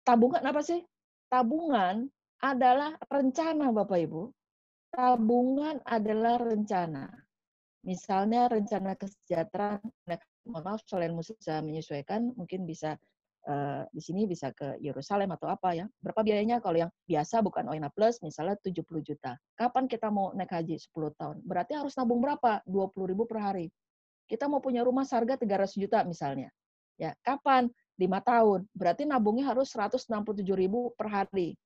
Tabungan apa sih? Tabungan adalah rencana Bapak Ibu. Tabungan adalah rencana. Misalnya rencana kesejahteraan, mohon maaf selain bisa menyesuaikan, mungkin bisa di sini bisa ke Yerusalem atau apa ya. Berapa biayanya kalau yang biasa bukan OINA Plus, misalnya 70 juta. Kapan kita mau naik haji? 10 tahun. Berarti harus nabung berapa? 20.000 per hari. Kita mau punya rumah seharga 300 juta misalnya. Ya, kapan? 5 tahun. Berarti nabungnya harus 167.000 per hari.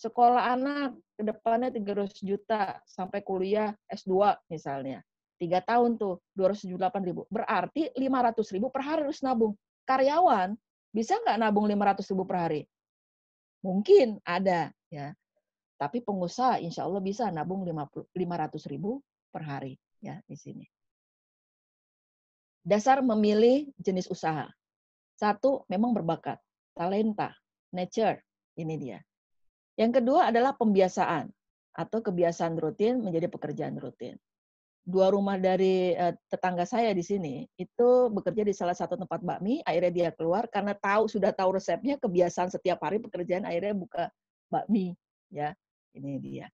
Sekolah anak ke depannya 300 juta sampai kuliah S2 misalnya. 3 tahun tuh 278.000. Berarti 500.000 per hari harus nabung. Karyawan bisa nggak nabung 500.000 per hari? Mungkin ada ya. Tapi pengusaha insya Allah bisa nabung 500.000 per hari ya di sini. Dasar memilih jenis usaha. Satu, memang berbakat, talenta, nature, ini dia. Yang kedua adalah pembiasaan atau kebiasaan rutin menjadi pekerjaan rutin. 2 rumah dari tetangga saya di sini itu bekerja di salah satu tempat bakmi, akhirnya dia keluar karena sudah tahu resepnya, kebiasaan setiap hari pekerjaan akhirnya buka bakmi, ya. Ini dia.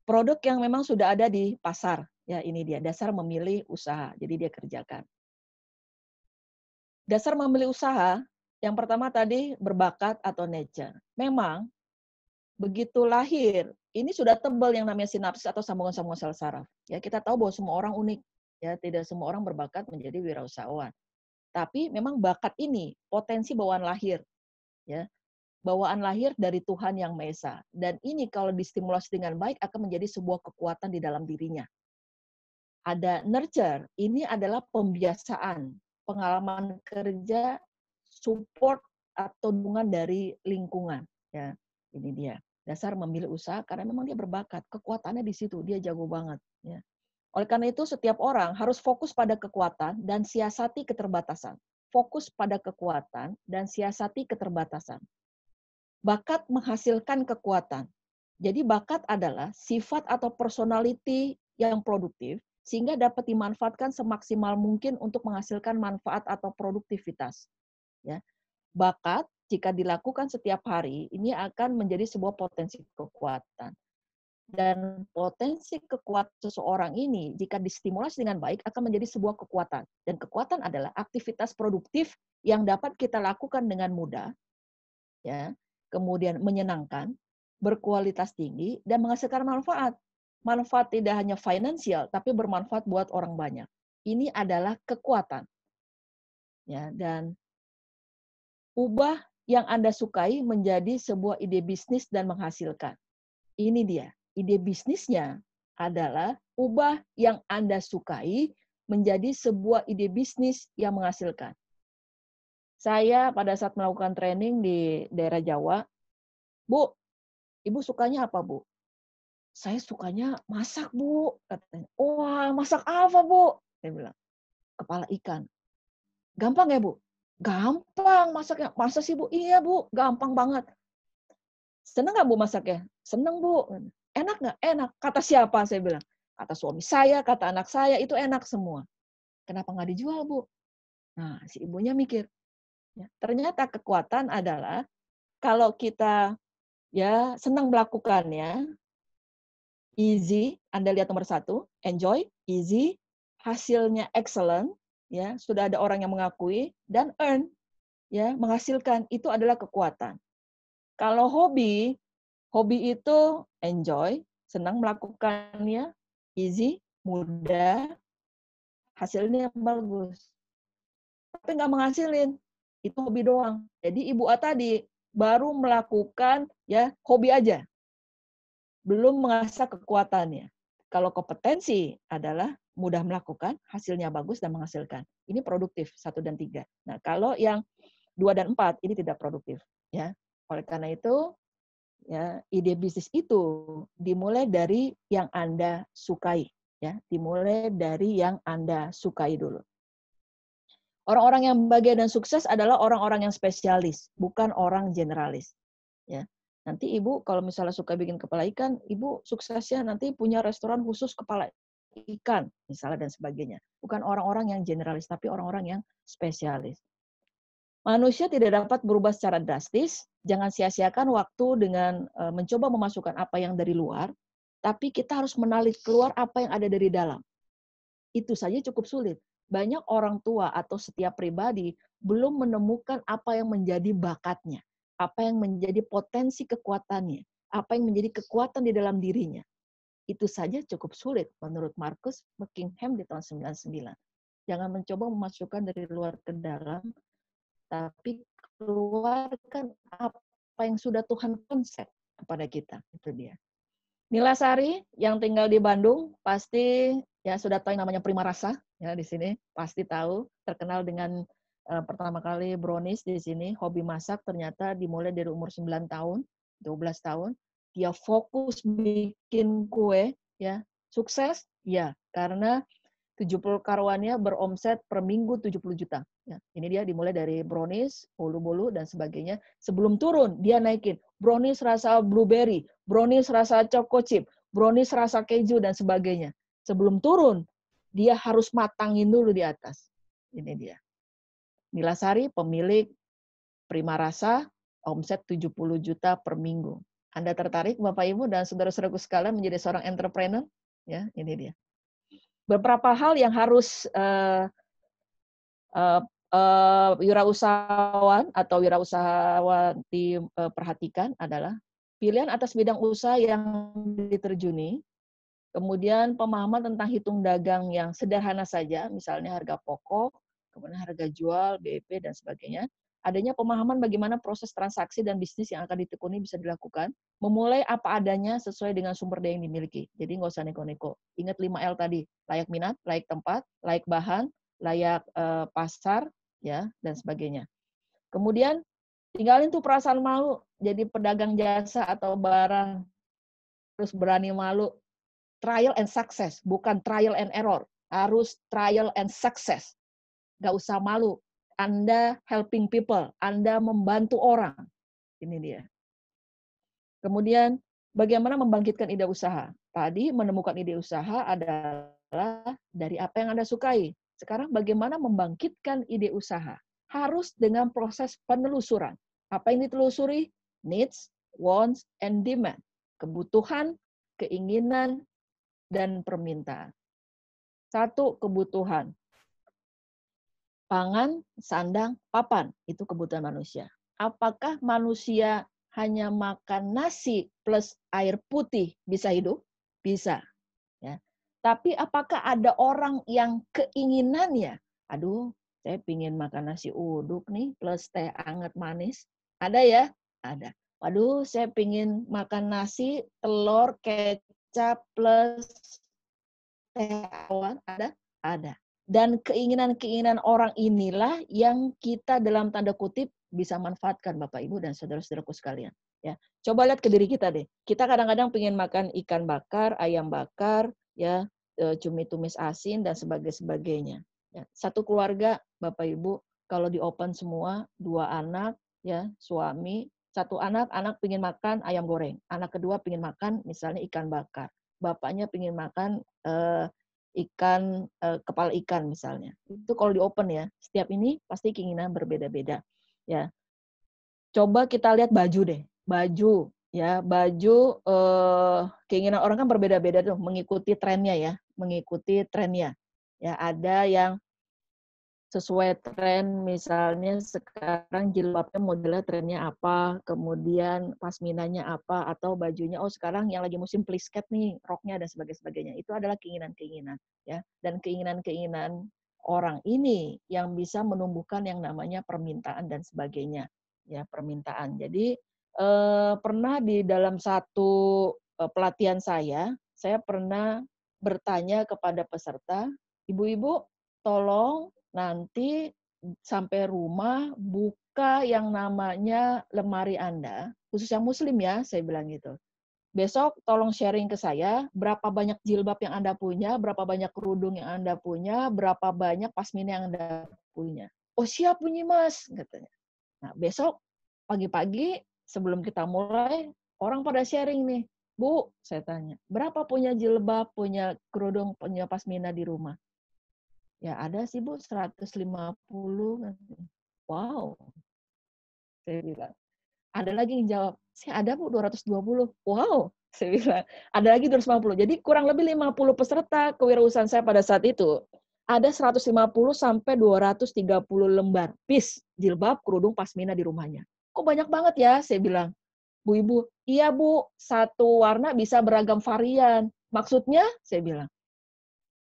Produk yang memang sudah ada di pasar, ya ini dia, dasar memilih usaha. Jadi dia kerjakan. Dasar memilih usaha, yang pertama tadi berbakat atau nature. Memang begitu lahir, ini sudah tebal yang namanya sinapsis atau sambungan-sambungan sel saraf. Ya, kita tahu bahwa semua orang unik. Ya, tidak semua orang berbakat menjadi wirausahawan. Tapi memang bakat ini potensi bawaan lahir. Ya, bawaan lahir dari Tuhan Yang Maha Esa. Dan ini kalau distimulasi dengan baik akan menjadi sebuah kekuatan di dalam dirinya. Ada nurture, ini adalah pembiasaan, pengalaman kerja, support atau dukungan dari lingkungan. Ya, ini dia. Dasar memilih usaha karena memang dia berbakat, kekuatannya di situ, dia jago banget. Ya. Oleh karena itu setiap orang harus fokus pada kekuatan dan siasati keterbatasan. Fokus pada kekuatan dan siasati keterbatasan. Bakat menghasilkan kekuatan. Jadi bakat adalah sifat atau personality yang produktif sehingga dapat dimanfaatkan semaksimal mungkin untuk menghasilkan manfaat atau produktivitas. Ya. Bakat jika dilakukan setiap hari ini akan menjadi sebuah potensi kekuatan. Dan potensi kekuatan seseorang ini jika distimulasi dengan baik akan menjadi sebuah kekuatan. Dan kekuatan adalah aktivitas produktif yang dapat kita lakukan dengan mudah, ya, kemudian menyenangkan, berkualitas tinggi, dan menghasilkan manfaat. Manfaat tidak hanya finansial, tapi bermanfaat buat orang banyak. Ini adalah kekuatan. Ya, dan ubah yang Anda sukai menjadi sebuah ide bisnis dan menghasilkan. Ini dia. Ide bisnisnya adalah ubah yang Anda sukai menjadi sebuah ide bisnis yang menghasilkan. Saya pada saat melakukan training di daerah Jawa, Bu, Ibu sukanya apa, Bu? Saya sukanya masak, Bu. Katanya. Wah, masak apa, Bu? Saya bilang, kepala ikan. Gampang ya, Bu? Gampang masaknya. Masa sih, Bu? Iya, Bu. Gampang banget. Senang nggak, Bu, masaknya? Senang, Bu. Enak nggak? Enak. Kata siapa? Saya bilang. Kata suami saya, kata anak saya, itu enak semua. Kenapa nggak dijual, Bu? Nah, si ibunya mikir. Ya, ternyata kekuatan adalah kalau kita ya senang melakukannya, easy, Anda lihat nomor 1, enjoy, easy, hasilnya excellent, ya, sudah ada orang yang mengakui, dan earn, ya, menghasilkan, itu adalah kekuatan. Kalau hobi itu enjoy, senang melakukannya, easy, mudah, hasilnya bagus. Tapi nggak menghasilin, itu hobi doang. Jadi Ibu A tadi baru melakukan ya hobi aja, belum mengasah kekuatannya. Kalau kompetensi adalah mudah melakukan, hasilnya bagus dan menghasilkan. Ini produktif 1 dan 3. Nah, kalau yang 2 dan 4 ini tidak produktif, ya. Oleh karena itu, ya, ide bisnis itu dimulai dari yang Anda sukai, ya. Dimulai dari yang Anda sukai dulu. Orang-orang yang bahagia dan sukses adalah orang-orang yang spesialis, bukan orang generalis. Ya. Nanti Ibu kalau misalnya suka bikin kepala ikan, Ibu suksesnya nanti punya restoran khusus kepala ikan, misalnya dan sebagainya. Bukan orang-orang yang generalis, tapi orang-orang yang spesialis. Manusia tidak dapat berubah secara drastis, jangan sia-siakan waktu dengan mencoba memasukkan apa yang dari luar, tapi kita harus menarik keluar apa yang ada dari dalam. Itu saja cukup sulit. Banyak orang tua atau setiap pribadi belum menemukan apa yang menjadi bakatnya, apa yang menjadi potensi kekuatannya, apa yang menjadi kekuatan di dalam dirinya. Itu saja cukup sulit menurut Marcus Buckingham di tahun 99. Jangan mencoba memasukkan dari luar ke dalam, tapi keluarkan apa yang sudah Tuhan konsep kepada kita. Itu dia. Nila Sari yang tinggal di Bandung pasti ya sudah tahu yang namanya Prima Rasa ya di sini pasti tahu, terkenal dengan pertama kali brownies di sini, hobi masak ternyata dimulai dari umur 9 tahun, 12 tahun, dia fokus bikin kue ya, sukses ya karena 70 karyawannya beromset per minggu 70 juta. Ya, ini dia dimulai dari brownies, bolu-bolu, dan sebagainya. Sebelum turun, dia naikin brownies rasa blueberry, brownies rasa choco chip, brownies rasa keju, dan sebagainya. Sebelum turun, dia harus matangin dulu di atas. Ini dia. Nila Sari, pemilik Prima Rasa, omset 70 juta per minggu. Anda tertarik, Bapak Ibu dan saudara-saudaraku sekalian, menjadi seorang entrepreneur? Ya, ini dia. Beberapa hal yang harus wirausahawan atau wirausahawan diperhatikan adalah pilihan atas bidang usaha yang diterjuni, kemudian pemahaman tentang hitung dagang yang sederhana saja, misalnya harga pokok, kemudian harga jual, BEP, dan sebagainya. Adanya pemahaman bagaimana proses transaksi dan bisnis yang akan ditekuni bisa dilakukan, memulai apa adanya sesuai dengan sumber daya yang dimiliki. Jadi nggak usah neko-neko. Ingat 5L tadi, layak minat, layak tempat, layak bahan, layak pasar, ya, dan sebagainya. Kemudian tinggalin tuh perasaan malu, jadi pedagang jasa atau barang, terus berani malu. Trial and success, bukan trial and error. Harus trial and success. Nggak usah malu. Anda helping people, Anda membantu orang. Ini dia. Kemudian, bagaimana membangkitkan ide usaha? Tadi menemukan ide usaha adalah dari apa yang Anda sukai. Sekarang bagaimana membangkitkan ide usaha? Harus dengan proses penelusuran. Apa yang ditelusuri? Needs, wants, and demand. Kebutuhan, keinginan, dan permintaan. 1, kebutuhan. Pangan, sandang, papan, itu kebutuhan manusia. Apakah manusia hanya makan nasi plus air putih bisa hidup? Bisa. Ya. Tapi apakah ada orang yang keinginannya, aduh, saya pingin makan nasi uduk nih plus teh anget manis? Ada ya? Ada. Waduh, saya pingin makan nasi, telur, kecap plus teh awan? Ada? Ada. Dan keinginan-keinginan orang inilah yang kita dalam tanda kutip bisa manfaatkan Bapak Ibu dan saudara-saudaraku sekalian. Ya, coba lihat ke diri kita deh. Kita kadang-kadang pengen makan ikan bakar, ayam bakar, ya, cumi tumis asin dan sebagainya. Ya, satu keluarga Bapak Ibu kalau di open semua, 2 anak, ya, suami, 1 anak pengen makan ayam goreng, anak kedua pengen makan misalnya ikan bakar, bapaknya pengen makan ikan kepala ikan misalnya. Itu kalau di open ya. Setiap ini pasti keinginan berbeda-beda. Ya. Coba kita lihat baju deh. Baju. Ya, baju, keinginan orang kan berbeda-beda tuh, mengikuti trennya ya, mengikuti trennya. Ya, ada yang sesuai tren, misalnya sekarang jilbabnya modelnya trennya apa, kemudian pasminanya apa, atau bajunya, oh sekarang yang lagi musim plisket nih, roknya dan sebagainya. Itu adalah keinginan-keinginan, ya. Dan keinginan-keinginan orang ini yang bisa menumbuhkan yang namanya permintaan dan sebagainya, ya, permintaan. Jadi, pernah di dalam satu, pelatihan saya pernah bertanya kepada peserta, "Ibu-ibu, tolong nanti sampai rumah buka yang namanya lemari Anda, khusus yang muslim ya," saya bilang gitu. "Besok tolong sharing ke saya, berapa banyak jilbab yang Anda punya, berapa banyak kerudung yang Anda punya, berapa banyak pasmina yang Anda punya." "Oh siap bunyi Mas," katanya. Nah besok pagi-pagi sebelum kita mulai, orang pada sharing nih, "Bu," saya tanya, "berapa punya jilbab, punya kerudung, punya pasmina di rumah?" "Ya ada sih Bu 150," katanya. "Wow," saya bilang. Ada lagi yang jawab, "Saya ada Bu 220." "Wow," saya bilang. Ada lagi 250. Jadi kurang lebih 50 peserta kewirausahaan saya pada saat itu. Ada 150 sampai 230 lembar piece jilbab, kerudung, pasmina di rumahnya. "Kok banyak banget ya?" saya bilang. "Bu Ibu." "Iya Bu, satu warna bisa beragam varian." "Maksudnya?" saya bilang.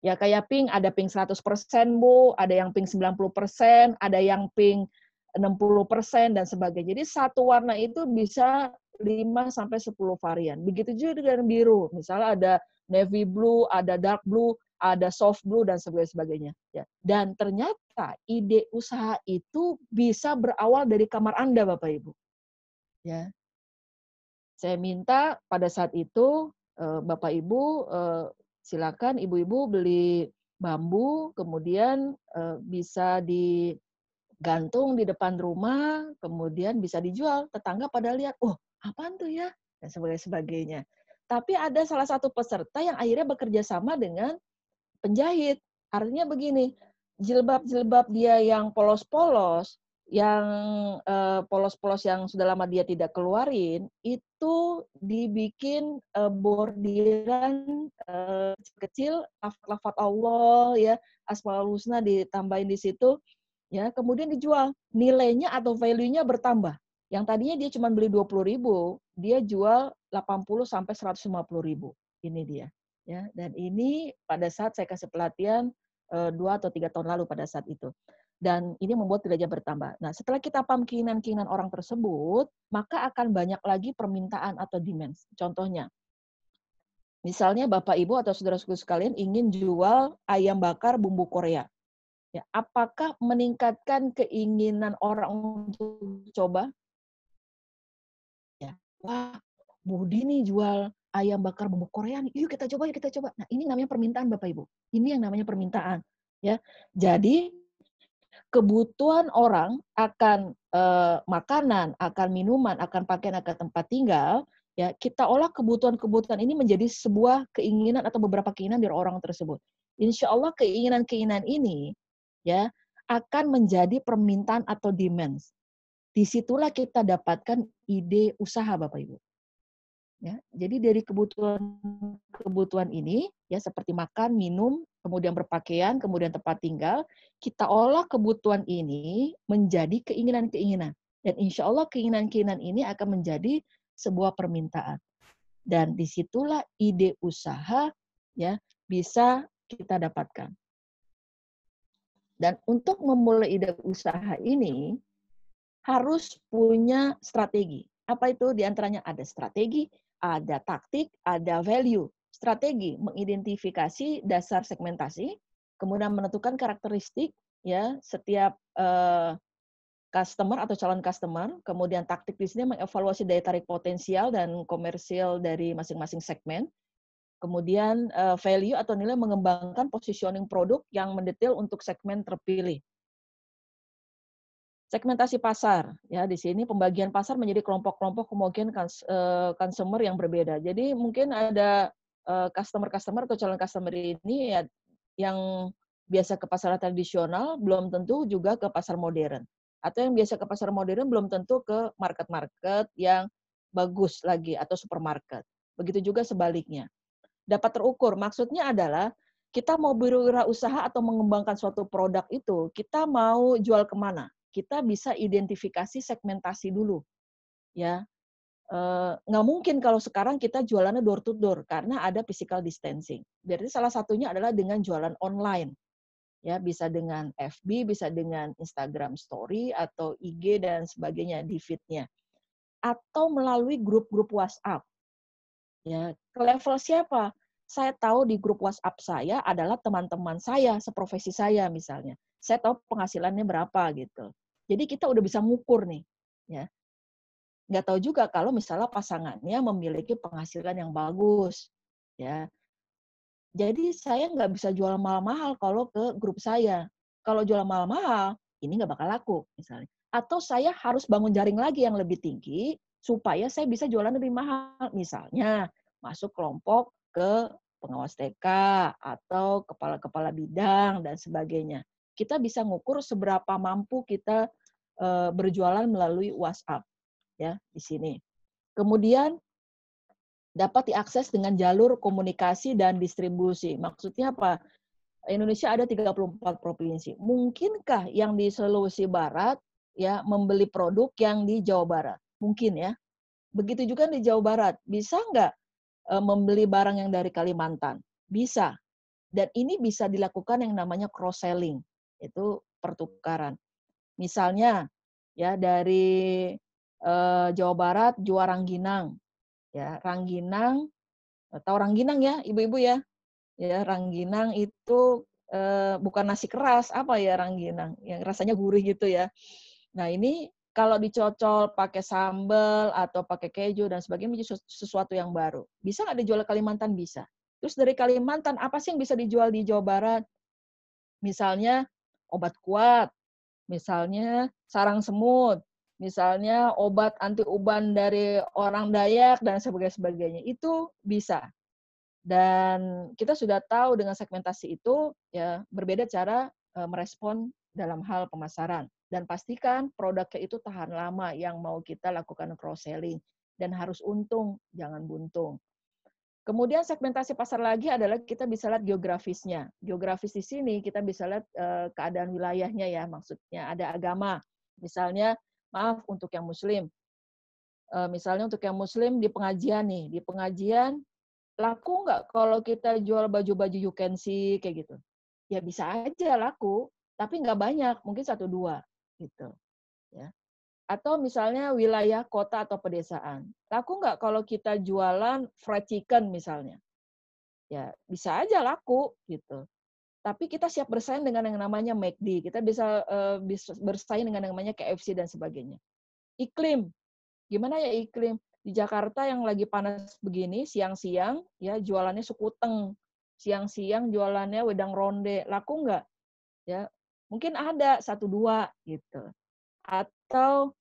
Ya kayak pink, ada pink 100% Bu, ada yang pink 90%, ada yang pink 60% dan sebagainya. Jadi satu warna itu bisa 5 sampai 10 varian. Begitu juga dengan biru. Misalnya ada navy blue, ada dark blue, ada soft blue dan sebagainya. Ya. Dan ternyata ide usaha itu bisa berawal dari kamar Anda Bapak Ibu. Ya. Saya minta pada saat itu, Bapak Ibu, silakan ibu-ibu beli bambu, kemudian, bisa digantung di depan rumah, kemudian bisa dijual. Tetangga pada lihat, "Oh, apaan tuh ya?" Dan sebagainya. Tapi ada salah satu peserta yang akhirnya bekerja sama dengan penjahit. Artinya begini, jilbab-jilbab dia yang polos-polos, yang, polos-polos yang sudah lama dia tidak keluarin, itu dibikin, bordiran, kecil, lafaz-lafaz Allah ya, Asmaul Husna ditambahin di situ, ya, kemudian dijual. Nilainya atau value-nya bertambah. Yang tadinya dia cuma beli 20.000, dia jual 80 sampai 150.000. Ini dia. Ya, dan ini pada saat saya kasih pelatihan 2 atau 3 tahun lalu pada saat itu. Dan ini membuat kinerja bertambah. Nah, setelah kita paham keinginan-keinginan orang tersebut, maka akan banyak lagi permintaan atau demand. Contohnya, misalnya Bapak Ibu atau saudara-saudara sekalian ingin jual ayam bakar bumbu Korea. Ya, apakah meningkatkan keinginan orang untuk coba? Ya. Wah, Budi nih jual ayam bakar bumbu Korea nih. Yuk kita coba, yuk kita coba. Nah, ini namanya permintaan Bapak Ibu. Ini yang namanya permintaan, ya. Jadi kebutuhan orang akan makanan, akan minuman, akan pakaian, akan tempat tinggal, ya, kita olah kebutuhan-kebutuhan ini menjadi sebuah keinginan atau beberapa keinginan dari orang tersebut. Insya Allah keinginan-keinginan ini, ya, akan menjadi permintaan atau demands. Disitulah kita dapatkan ide usaha Bapak Ibu. Ya, jadi dari kebutuhan ini, ya seperti makan, minum, kemudian berpakaian, kemudian tempat tinggal, kita olah kebutuhan ini menjadi keinginan-keinginan. Dan insya Allah keinginan-keinginan ini akan menjadi sebuah permintaan. Dan disitulah ide usaha ya bisa kita dapatkan. Dan untuk memulai ide usaha ini, harus punya strategi. Apa itu? Di antaranya ada strategi, ada taktik, ada value. Strategi mengidentifikasi dasar segmentasi, kemudian menentukan karakteristik ya setiap customer atau calon customer, kemudian taktik di sini mengevaluasi daya tarik potensial dan komersial dari masing-masing segmen. Kemudian value atau nilai mengembangkan positioning produk yang mendetail untuk segmen terpilih. Segmentasi pasar, ya di sini pembagian pasar menjadi kelompok-kelompok homogen consumer yang berbeda. Jadi mungkin ada customer-customer atau calon customer ini ya yang biasa ke pasar tradisional belum tentu juga ke pasar modern. Atau yang biasa ke pasar modern belum tentu ke market-market yang bagus lagi atau supermarket. Begitu juga sebaliknya. Dapat terukur, maksudnya adalah kita mau berwirausaha atau mengembangkan suatu produk itu, kita mau jual kemana? Kita bisa identifikasi segmentasi dulu, ya. Nggak mungkin kalau sekarang kita jualannya door to door karena ada physical distancing. Berarti salah satunya adalah dengan jualan online, ya bisa dengan FB, bisa dengan Instagram Story atau IG dan sebagainya di feed-nya, atau melalui grup-grup WhatsApp. Ya, ke level siapa? Saya tahu di grup WhatsApp saya adalah teman-teman saya, seprofesi saya misalnya. Saya tahu penghasilannya berapa gitu. Jadi kita udah bisa ngukur nih, ya. Nggak tahu juga kalau misalnya pasangannya memiliki penghasilan yang bagus, ya. Jadi saya nggak bisa jual mahal-mahal kalau ke grup saya. Kalau jual mahal-mahal, ini nggak bakal laku misalnya. Atau saya harus bangun jaring lagi yang lebih tinggi supaya saya bisa jualan lebih mahal. Misalnya masuk kelompok ke pengawas TK atau kepala-kepala bidang dan sebagainya. Kita bisa ngukur seberapa mampu kita berjualan melalui WhatsApp ya di sini. Kemudian dapat diakses dengan jalur komunikasi dan distribusi. Maksudnya apa? Indonesia ada 34 provinsi. Mungkinkah yang di Sulawesi Barat ya membeli produk yang di Jawa Barat? Mungkin ya. Begitu juga di Jawa Barat. Bisa nggak membeli barang yang dari Kalimantan? Bisa. Dan ini bisa dilakukan yang namanya cross-selling. Itu pertukaran. Misalnya ya dari Jawa Barat jual rangginang. Ya, rangginang, tahu rangginang ya, ibu-ibu ya? Ya, rangginang itu bukan nasi keras, apa ya rangginang? Yang rasanya gurih gitu ya. Nah, ini kalau dicocol pakai sambal atau pakai keju dan sebagainya menjadi sesuatu yang baru. Bisa nggak dijual ke Kalimantan? Bisa. Terus dari Kalimantan, apa sih yang bisa dijual di Jawa Barat? Misalnya obat kuat, misalnya sarang semut, misalnya obat anti uban dari orang Dayak dan sebagainya. Itu bisa. Dan kita sudah tahu dengan segmentasi itu ya berbeda cara merespon dalam hal pemasaran. Dan pastikan produknya itu tahan lama yang mau kita lakukan cross selling dan harus untung, jangan buntung. Kemudian segmentasi pasar lagi adalah kita bisa lihat geografisnya. Geografis di sini kita bisa lihat keadaan wilayahnya ya, maksudnya ada agama. Misalnya, maaf untuk yang muslim. Misalnya untuk yang muslim di pengajian nih, di pengajian laku nggak kalau kita jual baju-baju you can see kayak gitu? Ya bisa aja laku, tapi nggak banyak, mungkin 1-2 gitu. Ya. Atau misalnya wilayah kota atau pedesaan. Laku nggak kalau kita jualan fried chicken misalnya? Ya bisa aja laku gitu. Tapi kita siap bersaing dengan yang namanya McD. Kita bisa bersaing dengan yang namanya KFC dan sebagainya. Iklim, gimana ya iklim? Di Jakarta yang lagi panas begini, siang-siang ya jualannya sekuteng. Siang-siang jualannya wedang ronde. Laku nggak? Ya, mungkin ada 1-2 gitu. Atau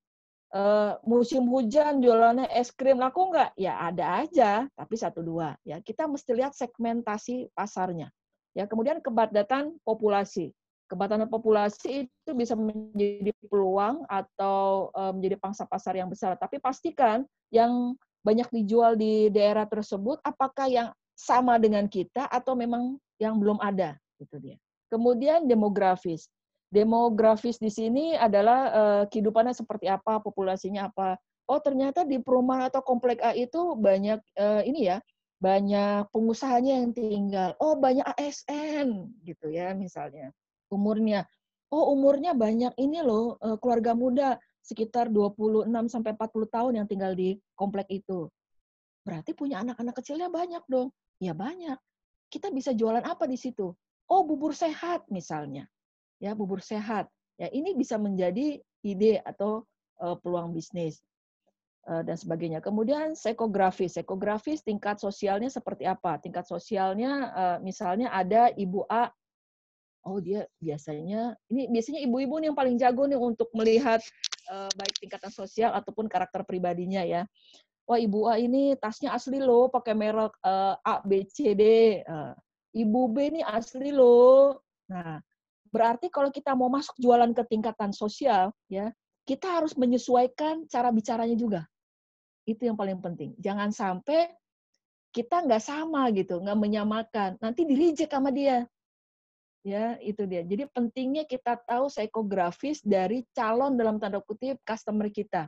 musim hujan jualannya es krim laku nggak? Ya ada aja, tapi 1-2. Ya kita mesti lihat segmentasi pasarnya. Ya kemudian kepadatan populasi. Kepadatan populasi itu bisa menjadi peluang atau menjadi pangsa pasar yang besar. Tapi pastikan yang banyak dijual di daerah tersebut apakah yang sama dengan kita atau memang yang belum ada, gitu dia. Kemudian demografis. Demografis di sini adalah kehidupannya seperti apa, populasinya apa. Oh, ternyata di perumahan atau komplek A itu banyak ini ya, banyak pengusahanya yang tinggal. Oh, banyak ASN gitu ya misalnya. Umurnya. Oh, umurnya banyak ini loh, keluarga muda sekitar 26 sampai 40 tahun yang tinggal di komplek itu. Berarti punya anak-anak kecilnya banyak dong. Ya banyak. Kita bisa jualan apa di situ? Oh, bubur sehat misalnya. Ya, bubur sehat. Ya, ini bisa menjadi ide atau peluang bisnis dan sebagainya. Kemudian psikografis. Psikografis tingkat sosialnya seperti apa? Tingkat sosialnya misalnya ada Ibu A. Oh, dia biasanya ibu-ibu nih yang paling jago nih untuk melihat baik tingkatan sosial ataupun karakter pribadinya ya. Wah, Ibu A ini tasnya asli loh, pakai merek A, B, C, D. Ibu B ini asli loh. Nah, berarti kalau kita mau masuk jualan ke tingkatan sosial, ya, kita harus menyesuaikan cara bicaranya juga. Itu yang paling penting. Jangan sampai kita nggak sama gitu, nggak menyamakan. Nanti di-reject sama dia. Ya, itu dia. Jadi pentingnya kita tahu psikografis dari calon dalam tanda kutip customer kita.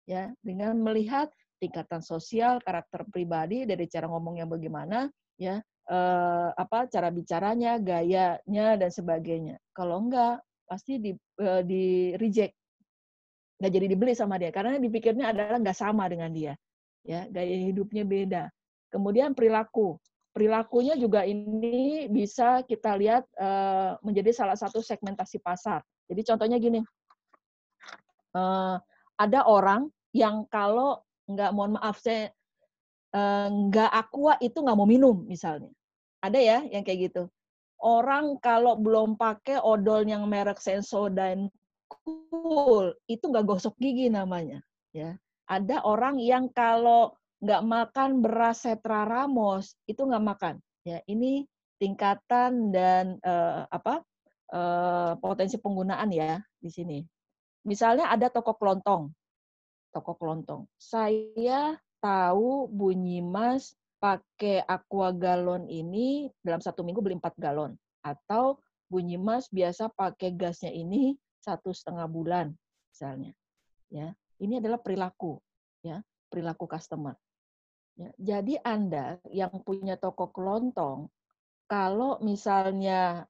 Ya, dengan melihat tingkatan sosial, karakter pribadi, dari cara ngomongnya bagaimana, ya, cara bicaranya, gayanya dan sebagainya. Kalau enggak, pasti di reject, nggak jadi dibeli sama dia karena dipikirnya adalah nggak sama dengan dia, ya, gaya hidupnya beda. Kemudian perilakunya juga ini bisa kita lihat menjadi salah satu segmentasi pasar. Jadi contohnya gini, ada orang yang kalau nggak, mohon maaf, saya nggak aqua itu nggak mau minum misalnya. Ada ya yang kayak gitu. Orang kalau belum pakai odol yang merek Sensodyne Cool, itu nggak gosok gigi namanya. Ya. Ada orang yang kalau nggak makan beras Setra Ramos, itu nggak makan. Ya, ini tingkatan dan potensi penggunaan ya di sini. Misalnya ada toko kelontong. Toko kelontong. Saya tahu Bunyi Mas pakai aqua galon ini dalam 1 minggu beli 4 galon. Atau Bunyi Mas biasa pakai gasnya ini 1,5 bulan misalnya. Ya, ini adalah perilaku, ya, perilaku customer. Ya, jadi Anda yang punya toko kelontong, kalau misalnya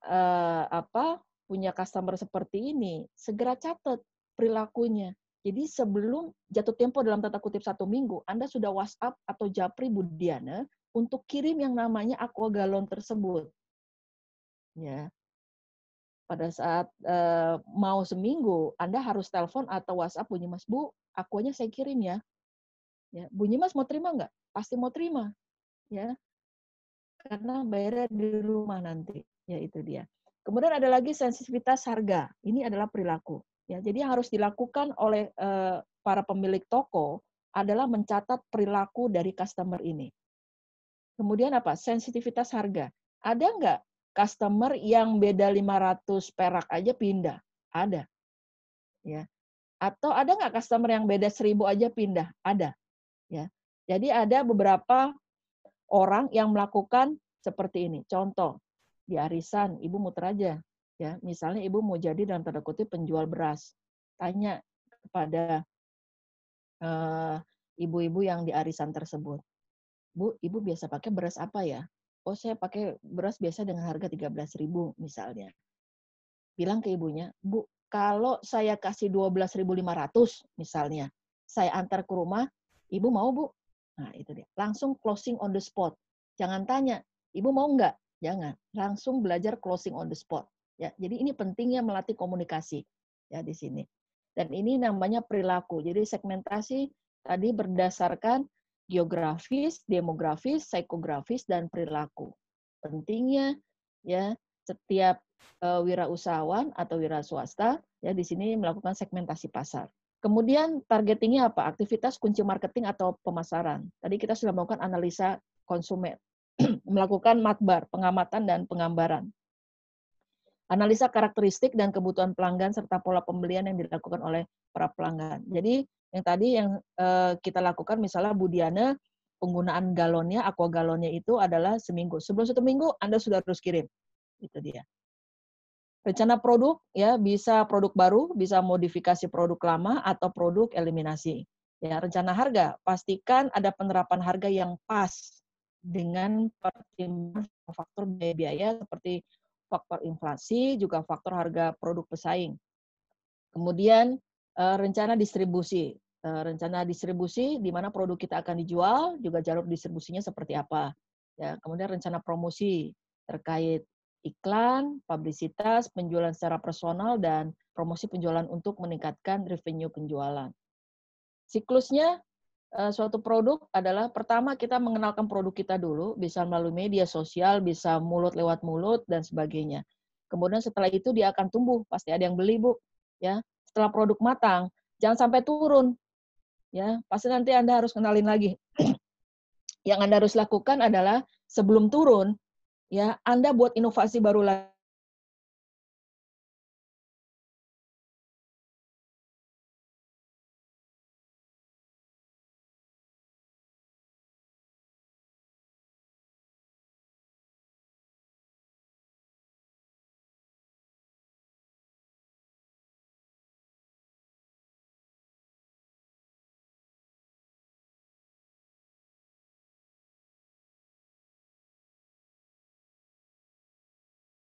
punya customer seperti ini, segera catat perilakunya. Jadi sebelum jatuh tempo dalam tanda kutip 1 minggu, Anda sudah WhatsApp atau Japri Budiana untuk kirim yang namanya aqua galon tersebut. Ya, pada saat mau seminggu, Anda harus telepon atau WhatsApp Bunyi Mas, Bu, aquanya saya kirim ya. Ya, Bunyi Mas mau terima nggak? Pasti mau terima, ya, karena bayarnya di rumah nanti. Ya, itu dia. Kemudian ada lagi sensitivitas harga. Ini adalah perilaku. Ya, jadi yang harus dilakukan oleh para pemilik toko adalah mencatat perilaku dari customer ini. Kemudian apa? Sensitivitas harga. Ada nggak customer yang beda 500 perak aja pindah? Ada. Ya. Atau ada nggak customer yang beda 1.000 aja pindah? Ada. Ya. Jadi ada beberapa orang yang melakukan seperti ini. Contoh, di arisan, ibu muter aja. Ya, misalnya ibu mau jadi dalam tanda kutip penjual beras. Tanya kepada ibu-ibu yang di arisan tersebut. Bu, ibu biasa pakai beras apa ya? Oh, saya pakai beras biasa dengan harga 13.000 misalnya. Bilang ke ibunya, Bu, kalau saya kasih 12.500 misalnya, saya antar ke rumah, ibu mau, Bu? Nah, itu dia. Langsung closing on the spot. Jangan tanya, ibu mau nggak? Jangan. Langsung belajar closing on the spot. Ya, jadi ini pentingnya melatih komunikasi ya di sini. Dan ini namanya perilaku. Jadi segmentasi tadi berdasarkan geografis, demografis, psikografis, dan perilaku. Pentingnya ya setiap wirausahawan atau wira swasta ya di sini melakukan segmentasi pasar. Kemudian targetingnya apa? Aktivitas kunci marketing atau pemasaran. Tadi kita sudah melakukan analisa konsumen, melakukan matbar, pengamatan dan penggambaran. Analisa karakteristik dan kebutuhan pelanggan serta pola pembelian yang dilakukan oleh para pelanggan. Jadi yang tadi yang kita lakukan misalnya Budiana, penggunaan galonnya, aqua galonnya itu adalah seminggu. Sebelum 1 minggu Anda sudah harus kirim. Itu dia. Rencana produk ya bisa produk baru, bisa modifikasi produk lama atau produk eliminasi. Ya, rencana harga, pastikan ada penerapan harga yang pas dengan pertimbangan faktor biaya seperti faktor inflasi, juga faktor harga produk pesaing. Kemudian rencana distribusi. Rencana distribusi di mana produk kita akan dijual, juga jalur distribusinya seperti apa. Ya, kemudian rencana promosi terkait iklan, publisitas, penjualan secara personal, dan promosi penjualan untuk meningkatkan revenue penjualan. Siklusnya, suatu produk adalah pertama kita mengenalkan produk kita dulu, bisa melalui media sosial, bisa mulut lewat mulut, dan sebagainya. Kemudian setelah itu dia akan tumbuh, pasti ada yang beli, Bu. Ya, setelah produk matang, jangan sampai turun. Ya, pasti nanti Anda harus kenalin lagi. Yang Anda harus lakukan adalah sebelum turun, ya, Anda buat inovasi baru lagi.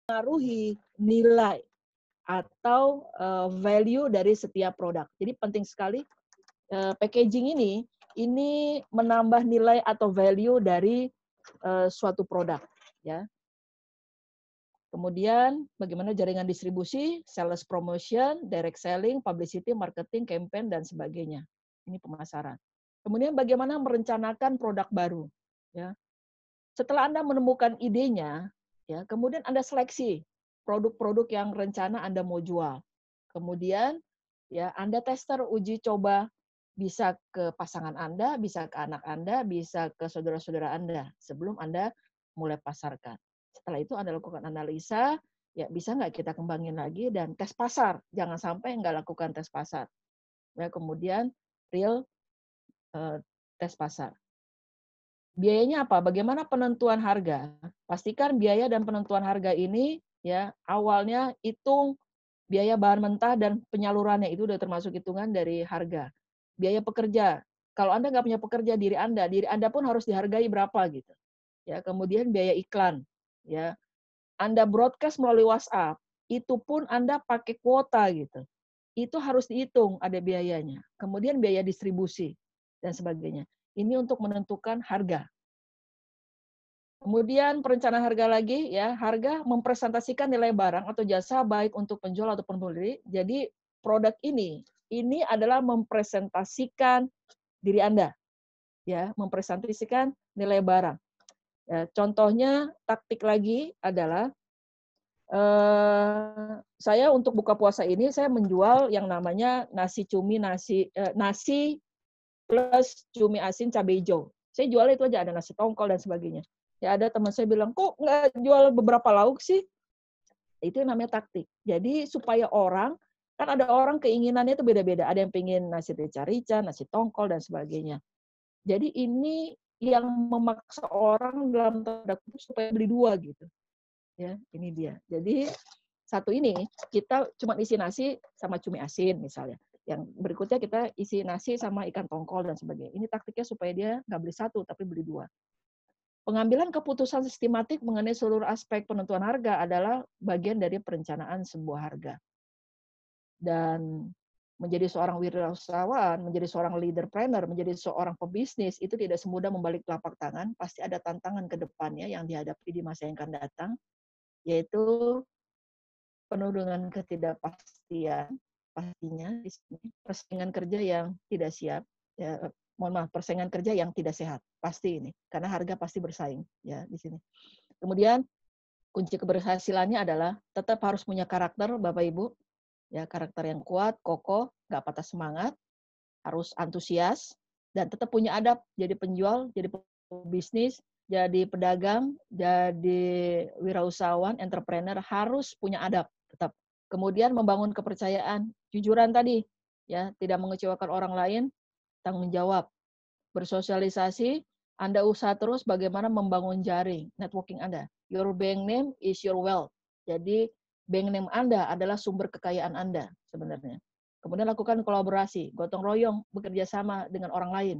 mempengaruhi nilai atau value dari setiap produk. Jadi penting sekali packaging ini menambah nilai atau value dari suatu produk, ya. Kemudian bagaimana jaringan distribusi, sales promotion, direct selling, publicity, marketing, campaign, dan sebagainya. Ini pemasaran. Kemudian bagaimana merencanakan produk baru. Ya. Setelah Anda menemukan idenya, ya, kemudian Anda seleksi produk-produk yang rencana Anda mau jual. Kemudian ya Anda tester, uji coba, bisa ke pasangan Anda, bisa ke anak Anda, bisa ke saudara-saudara Anda sebelum Anda mulai pasarkan. Setelah itu Anda lakukan analisa, ya bisa nggak kita kembangin lagi, dan tes pasar. Jangan sampai nggak lakukan tes pasar. Ya, kemudian real tes pasar. Biayanya apa? Bagaimana penentuan harga? Pastikan biaya dan penentuan harga ini ya awalnya hitung biaya bahan mentah dan penyalurannya, itu udah termasuk hitungan dari harga. Biaya pekerja. Kalau Anda nggak punya pekerja, diri Anda pun harus dihargai berapa gitu. Ya, kemudian biaya iklan. Ya, Anda broadcast melalui WhatsApp, itu pun Anda pakai kuota gitu. Itu harus dihitung, ada biayanya. Kemudian biaya distribusi dan sebagainya. Ini untuk menentukan harga. Kemudian perencanaan harga lagi, ya, harga mempresentasikan nilai barang atau jasa baik untuk penjual ataupun pembeli. Jadi produk ini adalah mempresentasikan diri Anda, ya, mempresentasikan nilai barang. Ya, contohnya taktik lagi adalah saya untuk buka puasa ini saya menjual yang namanya nasi cumi, nasi plus cumi asin cabai hijau. Saya jual itu aja, ada nasi tongkol dan sebagainya. Ya ada teman saya bilang, kok nggak jual beberapa lauk sih? Itu yang namanya taktik. Jadi supaya orang, kan ada orang keinginannya itu beda-beda. Ada yang pengen nasi rica-rica, nasi tongkol, dan sebagainya. Jadi ini yang memaksa orang dalam tanda kutip supaya beli dua gitu. Ya, ini dia. Jadi satu ini kita cuma isi nasi sama cumi asin misalnya. Yang berikutnya kita isi nasi sama ikan tongkol dan sebagainya. Ini taktiknya supaya dia nggak beli satu tapi beli dua. Pengambilan keputusan sistematik mengenai seluruh aspek penentuan harga adalah bagian dari perencanaan sebuah harga. Dan menjadi seorang wirausahawan, menjadi seorang leaderpreneur, menjadi seorang pebisnis, itu tidak semudah membalik telapak tangan. Pasti ada tantangan ke depannya yang dihadapi di masa yang akan datang, yaitu penuh dengan ketidakpastian, pastinya di sini persaingan kerja yang tidak siap, ya, persaingan kerja yang tidak sehat, pasti ini, karena harga pasti bersaing, ya di sini. Kemudian kunci keberhasilannya adalah tetap harus punya karakter, Bapak Ibu, ya karakter yang kuat, kokoh, nggak patah semangat, harus antusias, dan tetap punya adab. Jadi penjual, jadi pebisnis, jadi pedagang, jadi wirausahawan, entrepreneur harus punya adab tetap. Kemudian membangun kepercayaan, jujuran tadi, ya tidak mengecewakan orang lain, tanggung jawab, bersosialisasi, Anda usaha terus bagaimana membangun jaring, networking Anda. Your bank name is your wealth. Jadi bank name Anda adalah sumber kekayaan Anda sebenarnya. Kemudian lakukan kolaborasi, gotong royong, bekerja sama dengan orang lain.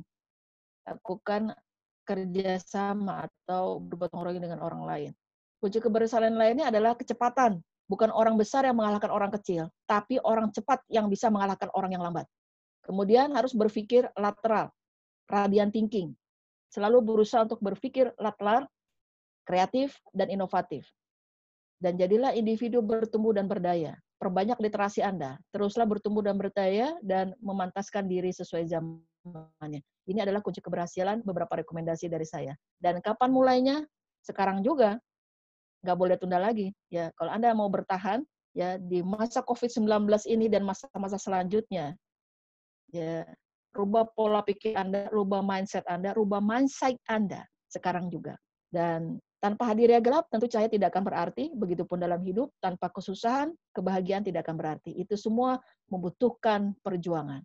Lakukan kerjasama atau bergotong royong dengan orang lain. Kunci keberhasilan lainnya adalah kecepatan. Bukan orang besar yang mengalahkan orang kecil, tapi orang cepat yang bisa mengalahkan orang yang lambat. Kemudian harus berpikir lateral, radiant thinking. Selalu berusaha untuk berpikir lateral, kreatif, dan inovatif. Dan jadilah individu bertumbuh dan berdaya. Perbanyak literasi Anda. Teruslah bertumbuh dan berdaya dan memantaskan diri sesuai zamannya. Ini adalah kunci keberhasilan, beberapa rekomendasi dari saya. Dan kapan mulainya? Sekarang juga. Nggak boleh tunda lagi. Ya, kalau Anda mau bertahan ya di masa COVID-19 ini dan masa-masa selanjutnya, ya rubah pola pikir Anda, rubah mindset Anda sekarang juga. Dan tanpa hadirnya gelap, tentu cahaya tidak akan berarti. Begitupun dalam hidup, tanpa kesusahan, kebahagiaan tidak akan berarti. Itu semua membutuhkan perjuangan.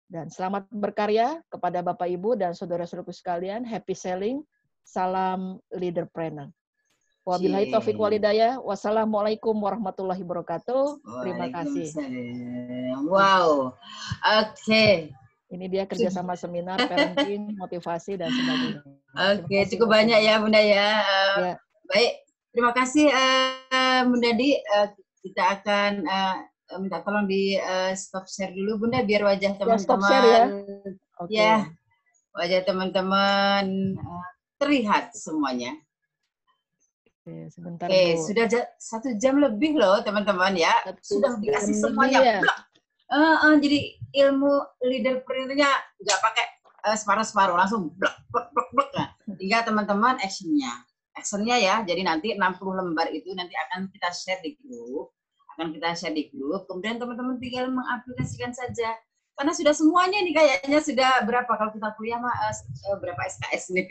Dan selamat berkarya kepada Bapak, Ibu, dan saudara-saudaraku sekalian. Happy selling. Salam leaderpreneur. Wabillahi taufiq walhidayah. Wassalamualaikum warahmatullahi wabarakatuh. Terima kasih. Wow. Oke. Ini dia kerjasama seminar, parenting, motivasi, dan sebagainya. Oke, cukup banyak ya Bunda ya. Baik, terima kasih Bunda Di, kita akan minta tolong di stop share dulu Bunda biar wajah teman-teman. Stop share ya. Okay. Ya, wajah teman-teman terlihat semuanya. Oke, sebentar Oke, Bu. sudah 1 jam lebih loh teman-teman ya. Sudah dikasih semuanya. Ya? Jadi ilmu leadernya nggak pakai separuh-separuh, langsung blok. Nah, tinggal teman-teman actionnya ya. Jadi nanti 60 lembar itu nanti akan kita share di grup. Kemudian teman-teman tinggal mengaplikasikan saja. Karena sudah semuanya nih kayaknya sudah berapa kalau kita kuliah berapa SKS nih.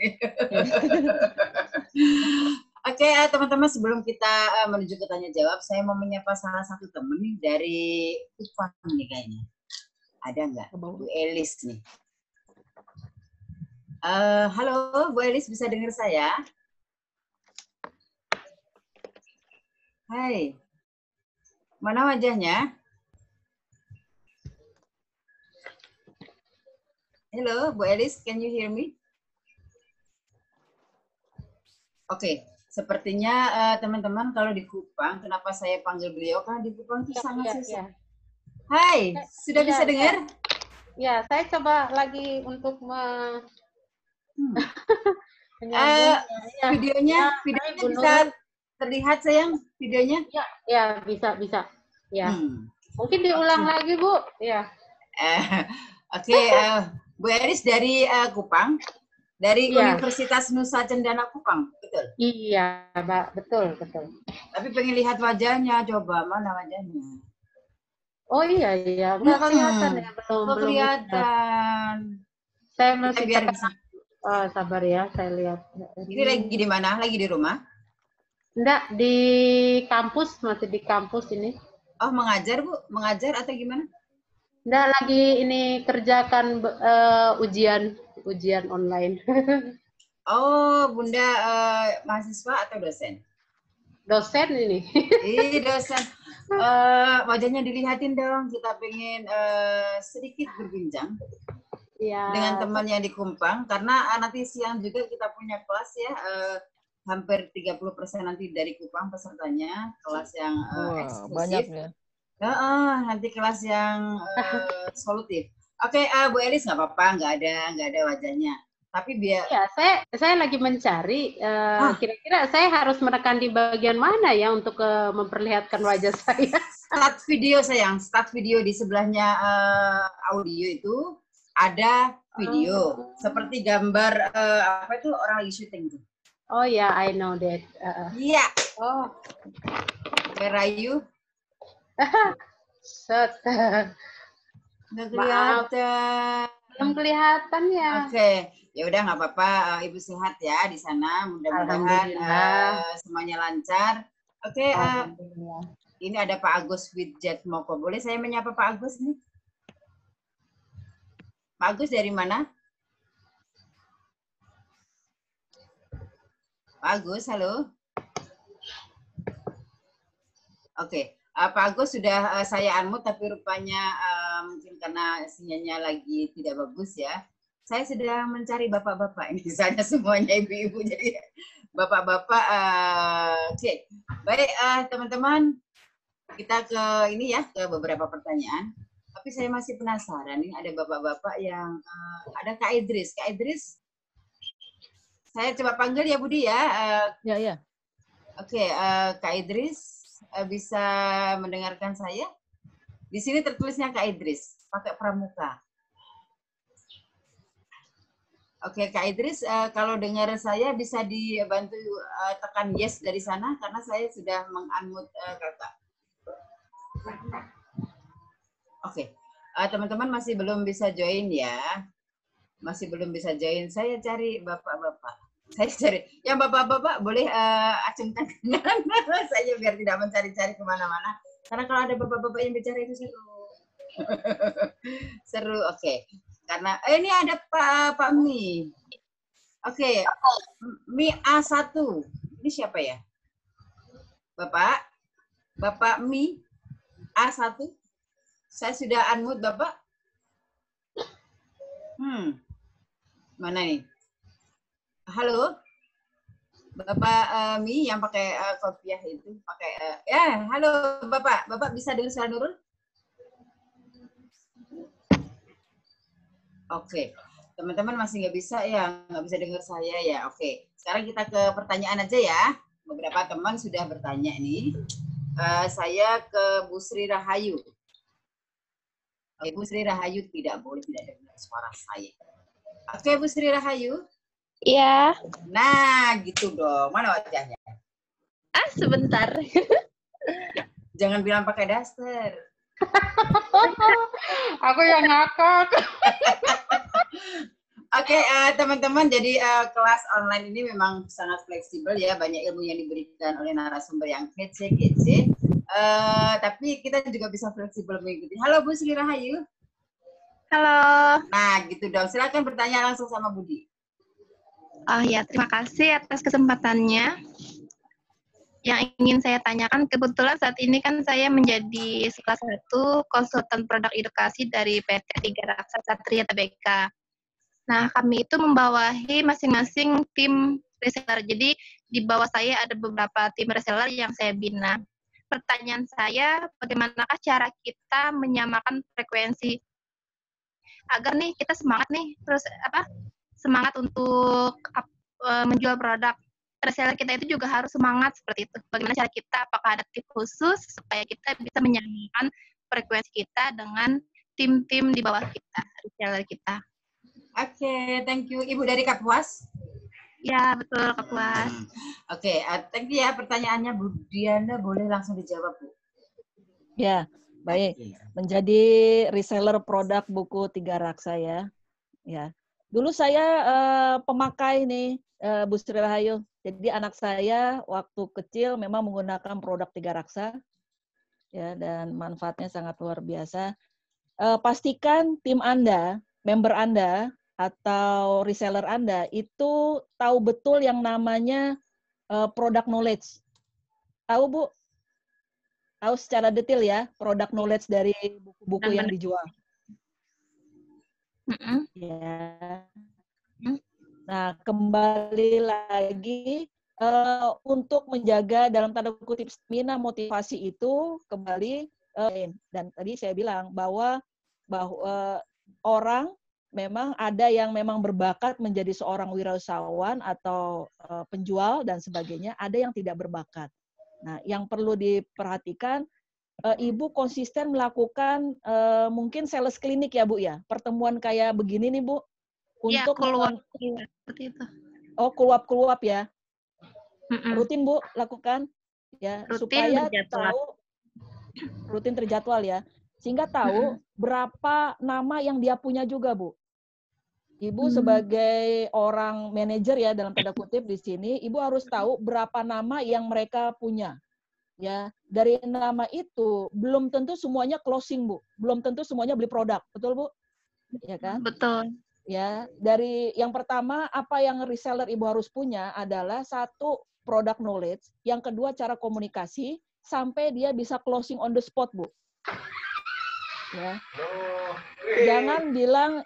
Oke, teman-teman sebelum kita menuju ke tanya jawab, saya mau menyapa salah satu teman nih dari Kupang nih kayaknya. Ada nggak? Bu Elis nih. Halo, Bu Elis bisa dengar saya? Hai. Mana wajahnya? Halo, Bu Elis, can you hear me? Oke, sepertinya teman-teman kalau di Kupang, kenapa saya panggil beliau? Karena di Kupang itu sangat susah. Hai, sudah bisa dengar? Ya, saya coba lagi untuk videonya bisa terlihat sayang videonya? Ya bisa. Ya. Mungkin diulang lagi Bu. Ya. Oke, Bu Eris dari Kupang, dari Universitas Nusa Cendana Kupang, betul? Iya, Mbak, betul. Tapi pengen lihat wajahnya, coba mana wajahnya? Oh iya, nggak kelihatan ya, belum kelihatan. Saya masih sabar ya, saya lihat. Ini lagi di mana? Lagi di rumah? Enggak, di kampus, masih di kampus ini. Oh, mengajar Bu? Mengajar atau gimana? Enggak, lagi ini kerjakan ujian online. Oh, Bunda mahasiswa atau dosen? Dosen ini. Dosen. Wajahnya dilihatin dong, kita pengen sedikit berbincang dengan temannya di Kupang, karena nanti siang juga kita punya kelas ya, hampir 30% nanti dari Kupang pesertanya, kelas yang eksklusif. Banyak ya. Nanti kelas yang solutif. Oke, Bu Elis nggak apa-apa, nggak ada wajahnya. Tapi biar saya lagi mencari kira-kira saya harus menekan di bagian mana ya untuk memperlihatkan wajah saya. Start video sayang, start video di sebelahnya audio itu ada video seperti gambar apa itu orang lagi syuting tuh. Oh ya, I know that. Iya. Oh. Where are you? Set. Nggak kelihatan. Belum kelihatan ya. Oke. Ya udah nggak apa-apa, Ibu sehat ya di sana, mudah-mudahan semuanya lancar. Oke, ini ada Pak Agus Widjatmoko. Boleh saya menyapa Pak Agus nih? Pak Agus dari mana? Pak Agus, halo. Oke, Pak Agus sudah saya unmute, tapi rupanya mungkin karena sinyalnya lagi tidak bagus ya. Saya sedang mencari bapak-bapak ini, misalnya semuanya ibu-ibu, jadi bapak-bapak. Oke. Baik teman-teman, kita ke ini ya, ke beberapa pertanyaan. Tapi saya masih penasaran nih, ada bapak-bapak yang ada Kak Idris. Kak Idris, saya coba panggil ya Budi ya. Ya. Oke, Kak Idris bisa mendengarkan saya? Di sini tertulisnya Kak Idris, pakai pramuka. Oke, Kak Idris, kalau dengar saya bisa dibantu tekan yes dari sana, karena saya sudah meng-unmute Kakak. Oke, teman-teman masih belum bisa join ya. Masih belum bisa join. Saya cari bapak-bapak. Yang bapak-bapak boleh acungkan tangan saya biar tidak mencari-cari kemana-mana. Karena kalau ada bapak-bapak yang bicara itu seru. Seru, oke. Karena ini ada Pak Mi. Oke. Mi A1. Ini siapa ya? Bapak Mi A1. Saya sudah unmute Bapak. Mana nih? Halo? Bapak Mi yang pakai kopiah itu, pakai ya, halo Bapak. Bapak bisa dengar saya Nurul? Oke. Teman-teman masih nggak bisa ya, nggak bisa dengar saya ya. Oke. Sekarang kita ke pertanyaan aja ya. Beberapa teman sudah bertanya nih. Saya ke Bu Sri Rahayu. Bu Sri Rahayu tidak boleh tidak dengar suara saya. Oke, Bu Sri Rahayu. Iya. Nah, gitu dong. Mana wajahnya? Sebentar. Jangan bilang pakai daster. Aku yang ngakak. Oke, teman-teman, jadi kelas online ini memang sangat fleksibel ya, banyak ilmu yang diberikan oleh narasumber yang kece-kece. Tapi kita juga bisa fleksibel mengikuti. Halo Bu Sri Rahayu. Halo. Nah, gitu dong. Silakan bertanya langsung sama Budi. Oh ya, terima kasih atas kesempatannya. Yang ingin saya tanyakan, kebetulan saat ini kan saya menjadi salah satu konsultan produk edukasi dari PT Tiga Raksa Satria Tbk. Nah, kami itu membawahi masing-masing tim reseller. Jadi, di bawah saya ada beberapa tim reseller yang saya bina. Pertanyaan saya, bagaimanakah cara kita menyamakan frekuensi agar nih kita semangat nih, terus semangat untuk menjual produk. Reseller kita itu juga harus semangat seperti itu. Bagaimana cara kita, apakah ada tips khusus supaya kita bisa menyamakan frekuensi kita dengan tim-tim di bawah kita, reseller kita. Oke, thank you. Ibu dari Kapuas? Ya, betul, Kapuas. Oke, thank you ya. Pertanyaannya Bu Diana, boleh langsung dijawab, Bu? Ya, baik. Menjadi reseller produk buku Tiga Raksa ya. Ya. Dulu saya pemakai nih, Bu Sri Rahayu. Jadi anak saya waktu kecil memang menggunakan produk Tiga Raksa. Ya, dan manfaatnya sangat luar biasa. Pastikan tim Anda, member Anda, atau reseller Anda itu tahu betul yang namanya product knowledge. Tahu, Bu? Tahu secara detail ya, product knowledge dari buku-buku yang dijual. Ya. Nah, kembali lagi untuk menjaga dalam tanda kutip stamina motivasi itu kembali dan tadi saya bilang bahwa orang memang ada yang memang berbakat menjadi seorang wirausahawan atau penjual dan sebagainya, ada yang tidak berbakat. Nah, yang perlu diperhatikan, Ibu konsisten melakukan mungkin sales klinik ya Bu ya, pertemuan kayak begini nih Bu, untuk keluar seperti itu. Oh, keluap-keluap ya. Rutin Bu lakukan ya, rutin supaya tahu rutin terjadwal ya, sehingga tahu berapa nama yang dia punya juga Bu. Ibu sebagai orang manajer ya dalam tanda kutip di sini, Ibu harus tahu berapa nama yang mereka punya. Ya, dari nama itu belum tentu semuanya closing, Bu. Belum tentu semuanya beli produk. Betul, Bu? Ya kan? Betul. Ya, dari yang pertama apa yang reseller Ibu harus punya adalah satu product knowledge, yang kedua cara komunikasi sampai dia bisa closing on the spot, Bu. Ya. Jangan bilang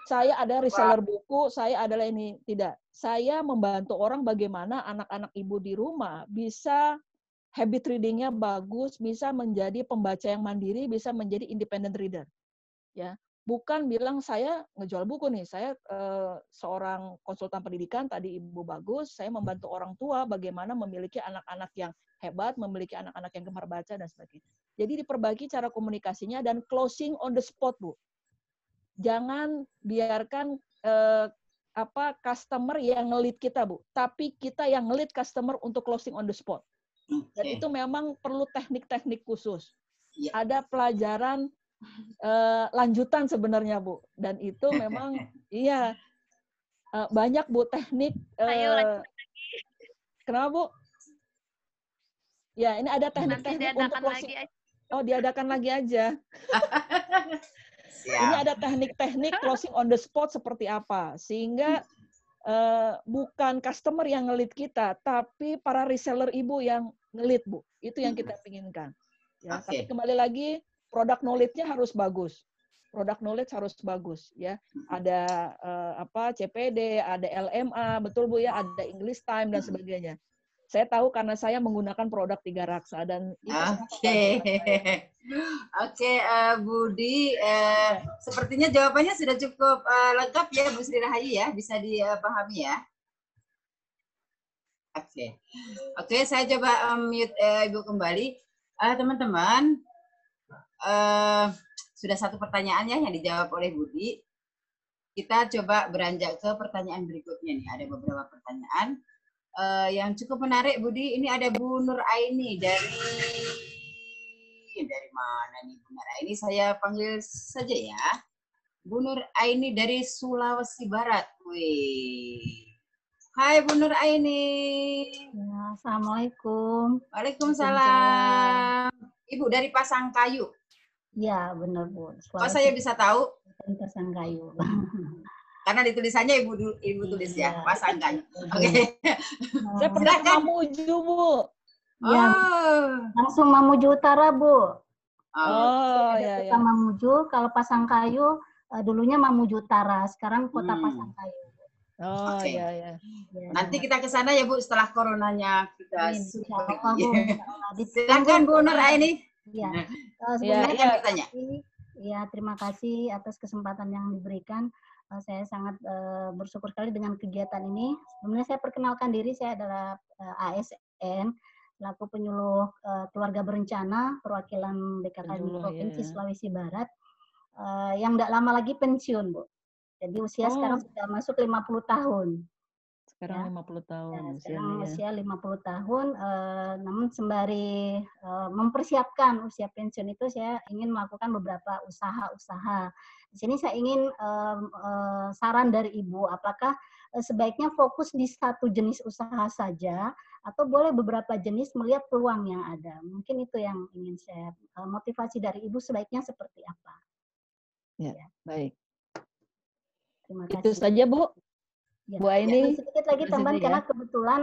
saya ada reseller buku, saya adalah ini. Tidak. Saya membantu orang bagaimana anak-anak Ibu di rumah bisa habit reading-nya bagus, bisa menjadi pembaca yang mandiri, bisa menjadi independent reader. Ya. Bukan bilang saya ngejual buku nih, saya seorang konsultan pendidikan, tadi Ibu bagus, saya membantu orang tua bagaimana memiliki anak-anak yang hebat, memiliki anak-anak yang gemar baca, dan sebagainya. Jadi diperbaiki cara komunikasinya dan closing on the spot, Bu. Jangan biarkan customer yang nge-lead kita, Bu. Tapi kita yang nge-lead customer untuk closing on the spot. Dan itu memang perlu teknik-teknik khusus. Ada pelajaran lanjutan sebenarnya Bu, dan itu memang iya banyak Bu teknik. Kenapa Bu? Ya ini ada teknik-teknik untuk closing. Diadakan lagi aja. Ini ada teknik-teknik closing on the spot seperti apa, sehingga bukan customer yang nge-lead kita, tapi para reseller Ibu yang nge-lead Bu. Itu yang kita inginkan. Ya, tapi kembali lagi product knowledge-nya harus bagus. product knowledge harus bagus ya. Ada CPD, ada LMA, betul Bu ya, ada English Time dan sebagainya. Saya tahu karena saya menggunakan produk 3 Raksa dan itu sangat Oke, Budi, sepertinya jawabannya sudah cukup lengkap ya, Bu Sri Rahayu ya, bisa dipahami ya. Oke, saya coba mute Ibu kembali. Teman-teman, sudah satu pertanyaan ya yang dijawab oleh Budi. Kita coba beranjak ke pertanyaan berikutnya nih. Ada beberapa pertanyaan yang cukup menarik, Budi. Ini ada Bu Nur Aini dari mana nih Bu Nur Aini? Saya panggil saja ya. Bu Nur Aini dari Sulawesi Barat. Wih. Hai Bu Nur Aini. Ya, Assalamualaikum. Waalaikumsalam. Ibu dari Pasangkayu. Ya, benar Bu. Oh, saya bisa tahu? Dari Pasangkayu. Karena di tulisannya ibu tulis ya, Pasangkayu. Oke. Saya pernah Mamuju, Bu. Ya, langsung Mamuju Utara, Bu. Ya. Mamuju, kalau Pasangkayu dulunya Mamuju Utara, sekarang Kota Pasangkayu. Ya. Nanti kita ke sana ya Bu setelah coronanya kita. Silakan Bu Nur Aini. Iya. Sebenarnya bertanya. Ya, terima kasih atas kesempatan yang diberikan. Saya sangat bersyukur sekali dengan kegiatan ini. Sebenarnya saya perkenalkan diri, saya adalah ASN, selaku penyuluh keluarga berencana, perwakilan BKKBN Provinsi Sulawesi Barat, yang tidak lama lagi pensiun, Bu. Jadi usia sekarang sudah masuk 50 tahun. Sekarang 50 tahun. Ya, sekarang usia 50 tahun, namun sembari mempersiapkan usia pensiun itu saya ingin melakukan beberapa usaha-usaha. Di sini saya ingin saran dari Ibu, apakah sebaiknya fokus di satu jenis usaha saja atau boleh beberapa jenis melihat peluang yang ada? Mungkin itu yang ingin saya motivasi dari Ibu, sebaiknya seperti apa? Ya. Baik. Terima kasih. Itu saja Bu. Ya, Bu Aini. Sedikit lagi tambahan karena kebetulan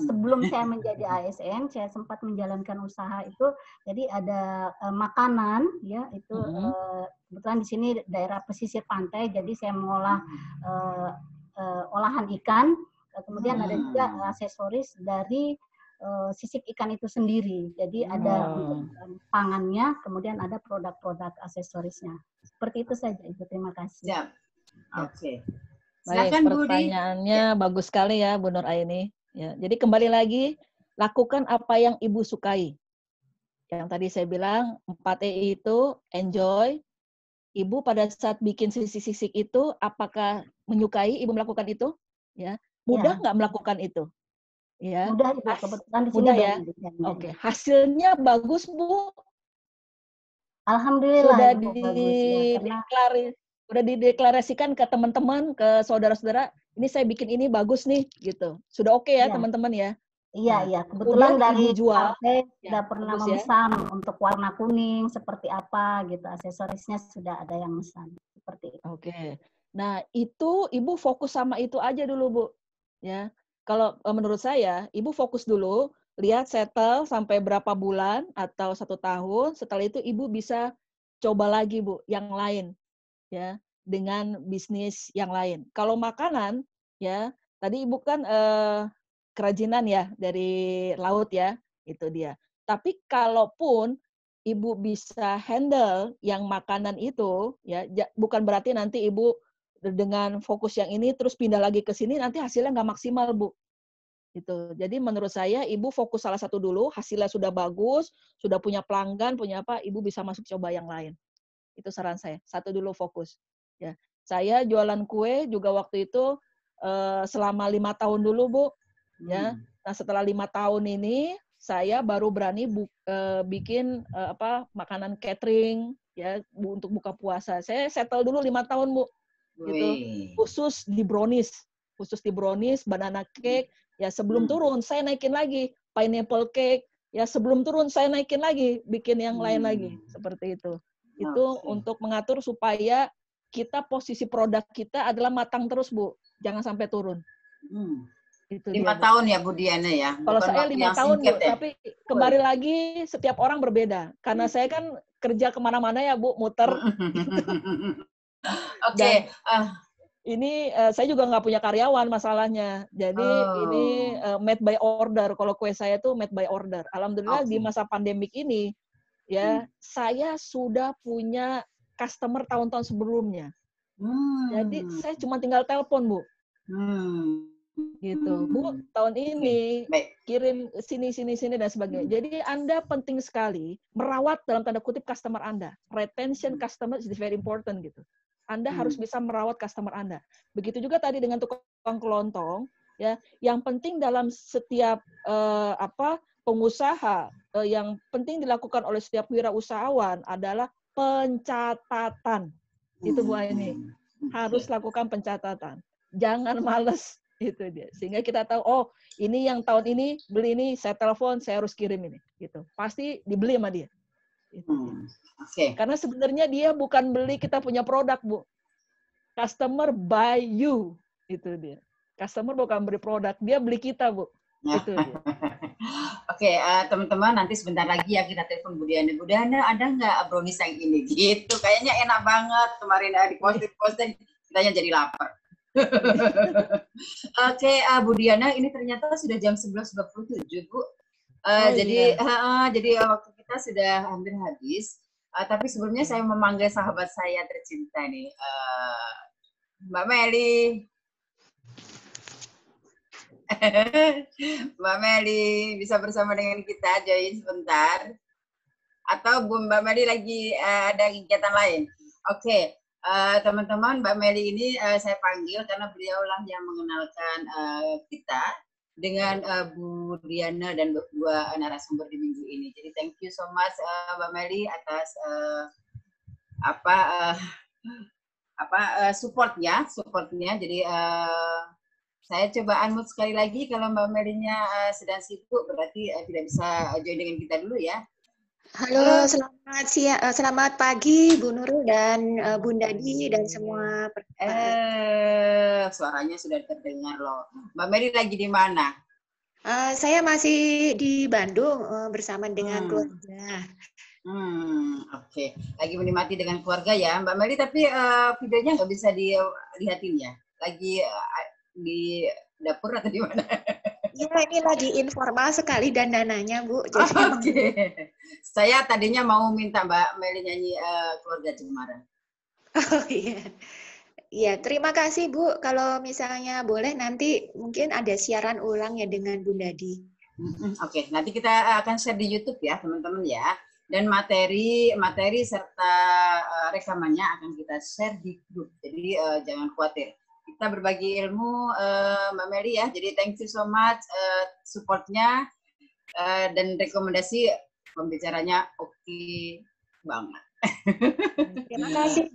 sebelum saya menjadi ASN, saya sempat menjalankan usaha itu. Jadi ada makanan, ya itu kebetulan di sini daerah pesisir pantai, jadi saya mengolah olahan ikan. Kemudian ada juga aksesoris dari sisik ikan itu sendiri. Jadi ada untuk pangannya, kemudian ada produk-produk aksesorisnya. Seperti itu saja, Ibu. Terima kasih. Ya. Oke. Baik, pertanyaannya bagus sekali ya, Bu Nur Aini. Ya, jadi kembali lagi, lakukan apa yang Ibu sukai. Yang tadi saya bilang, 4E itu enjoy. Ibu pada saat bikin sisik-sisik itu, apakah menyukai Ibu melakukan itu? Ya, mudah nggak melakukan itu? Ya. Mudah, Ibu. Kebetulan di sini mudah ya. Oke, hasilnya bagus, Bu. Alhamdulillah. Sudah dideklarasikan ke teman-teman, ke saudara-saudara, ini saya bikin ini bagus nih, gitu. Sudah oke ya, teman-teman ya? Iya. Kebetulan dari jual, sudah pernah memesan untuk warna kuning, seperti apa gitu. Aksesorisnya sudah ada yang memesan. Seperti itu. Oke. Nah, itu Ibu fokus sama itu aja dulu, Bu. Ya. Kalau menurut saya, Ibu fokus dulu, lihat settle sampai berapa bulan atau 1 tahun, setelah itu Ibu bisa coba lagi, Bu, yang lain. Ya, dengan bisnis yang lain. Kalau makanan, ya, tadi Ibu kan kerajinan ya dari laut ya, itu dia. Tapi kalaupun Ibu bisa handle yang makanan itu, ya, bukan berarti nanti Ibu dengan fokus yang ini terus pindah lagi ke sini nanti hasilnya nggak maksimal, Bu. Gitu. Jadi menurut saya Ibu fokus salah satu dulu, hasilnya sudah bagus, sudah punya pelanggan, punya apa, Ibu bisa masuk coba yang lain. Itu saran saya. Satu dulu fokus. Ya, saya jualan kue juga waktu itu selama 5 tahun dulu, Bu. Ya, nah setelah 5 tahun ini saya baru berani bikin makanan catering ya untuk buka puasa. Saya settle dulu 5 tahun, Bu. Gitu. Khusus di brownies, banana cake. Ya sebelum turun saya naikin lagi pineapple cake. Ya sebelum turun saya naikin lagi, bikin yang lain lagi seperti itu. Itu untuk mengatur supaya kita posisi produk kita adalah matang terus, Bu. Jangan sampai turun. Itu 5 dia, Bu. tahun ya Bu Diana ya? Kalau Bukan saya waktu 5 yang tahun, Bu, singkat ya? tapi kembali lagi setiap orang berbeda. Karena saya kan kerja kemana-mana ya, Bu, muter. Oke. Ini saya juga nggak punya karyawan masalahnya. Jadi ini made by order. Kalau kue saya tuh made by order. Alhamdulillah di masa pandemik ini, ya saya sudah punya customer tahun-tahun sebelumnya. Jadi saya cuma tinggal telepon, Bu. Gitu, Bu, tahun ini kirim sini dan sebagainya. Jadi Anda penting sekali merawat dalam tanda kutip customer Anda. Retention customer is very important gitu. Anda harus bisa merawat customer Anda. Begitu juga tadi dengan tukang kelontong, ya. Yang penting dalam setiap pengusaha yang penting dilakukan oleh setiap wirausahawan adalah pencatatan. Itu Bu Aini. Harus lakukan pencatatan. Jangan males. Itu dia. Sehingga kita tahu, oh ini yang tahun ini beli ini, saya telepon, saya harus kirim ini. Gitu. Pasti dibeli sama dia. Gitu. Karena sebenarnya dia bukan beli kita punya produk, Bu. Customer buy you. Itu dia. Customer bukan beli produk, dia beli kita, Bu. Itu dia. Oke, teman-teman, nanti sebentar lagi ya kita telepon Bu Diana. Bu Diana, ada nggak brownies yang ini? Gitu, kayaknya enak banget. Kemarin di posting kitanya jadi lapar. Oke, Bu Diana, ini ternyata sudah jam 11.27, Bu. Jadi waktu kita sudah hampir habis. Tapi sebelumnya saya memanggil sahabat saya tercinta nih, Mbak Meli. Mbak Meli, bisa bersama dengan kita, join sebentar. Atau Bu Mbak Meli lagi ada kegiatan lain? Oke. Teman-teman, Mbak Meli ini saya panggil karena beliaulah yang mengenalkan kita dengan Bu Diana dan dua narasumber di minggu ini. Jadi thank you so much Mbak Meli atas supportnya. Jadi saya coba unmute sekali lagi. Kalau Mbak Melinya sedang sibuk, berarti tidak bisa join dengan kita dulu ya. Halo, selamat pagi Bu Nurul dan Bunda Di dan semua. Suaranya sudah terdengar loh. Mbak Meli lagi di mana? Saya masih di Bandung bersama dengan keluarga. Oke. Lagi menikmati dengan keluarga ya, Mbak Meli. Tapi videonya nggak bisa dilihatin ya. Lagi di dapur atau di mana? Ya, ini lagi informal sekali dandanannya, Bu. Oke. Saya tadinya mau minta Mbak Meli nyanyi Keluarga Cemara. Oh iya. Iya, terima kasih Bu. Kalau misalnya boleh nanti mungkin ada siaran ulang ya dengan Bunda Di. Oke, nanti kita akan share di YouTube ya, teman-teman ya. Dan materi serta rekamannya akan kita share di grup. Jadi jangan khawatir. Kita berbagi ilmu, Mbak Meli ya. Jadi thank you so much supportnya dan rekomendasi pembicaranya oke banget. Terima kasih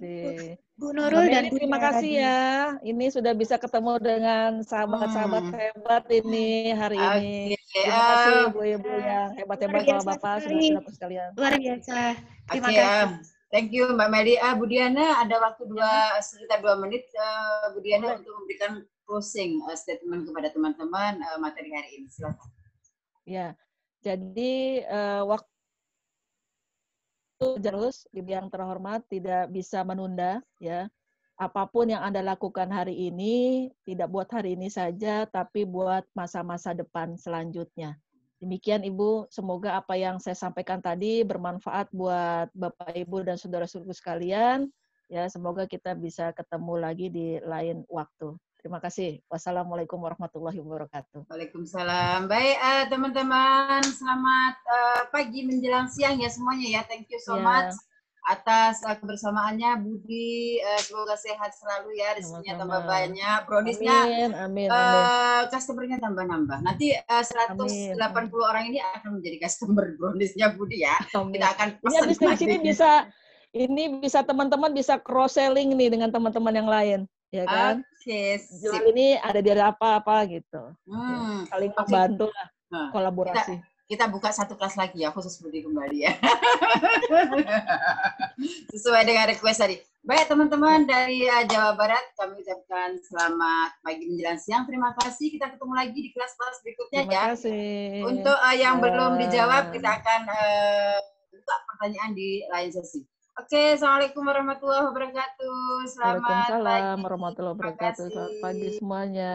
Bu Nurul dan terima kasih ya. Ini sudah bisa ketemu dengan sahabat-sahabat hebat ini hari ini. Terima kasih ibu-ibu yang hebat-hebat, bapak-bapak, saudara-saudara sekalian. Luar biasa. Terima kasih. Thank you Mbak Meli. Bu Diana, ada waktu sekitar 2 menit Bu Diana untuk memberikan closing statement kepada teman-teman materi hari ini. Silakan. Ya, jadi waktu terus Ibu yang terhormat tidak bisa menunda ya. Apapun yang Anda lakukan hari ini tidak buat hari ini saja, tapi buat masa-masa depan selanjutnya. Demikian Ibu, semoga apa yang saya sampaikan tadi bermanfaat buat Bapak, Ibu, dan saudara-saudaraku sekalian. Ya, semoga kita bisa ketemu lagi di lain waktu. Terima kasih. Wassalamualaikum warahmatullahi wabarakatuh. Waalaikumsalam. Baik, teman-teman, selamat pagi menjelang siang ya semuanya ya. Thank you so much atas kebersamaannya Budi. Semoga sehat selalu ya, rezekinya tambah banyak, browniesnya customernya tambah-nambah. Nanti 180 orang ini akan menjadi customer browniesnya Budi ya. Kita akan pesan ini bisa teman-teman bisa cross selling nih dengan teman-teman yang lain, ya kan? Jual ini ada di apa-apa gitu. Saling membantu lah, kolaborasi. Kita buka satu kelas lagi ya, khusus Budi kembali ya. Sesuai dengan request tadi. Baik teman-teman dari Jawa Barat, kami ucapkan selamat pagi menjelang siang. Terima kasih. Kita ketemu lagi di kelas-kelas berikutnya Terima ya. kasih. Untuk yang belum dijawab, kita akan buka pertanyaan di lain sesi. Oke, assalamualaikum warahmatullahi wabarakatuh. Selamat Waalaikumsalam pagi. warahmatullahi wabarakatuh. Selamat pagi semuanya.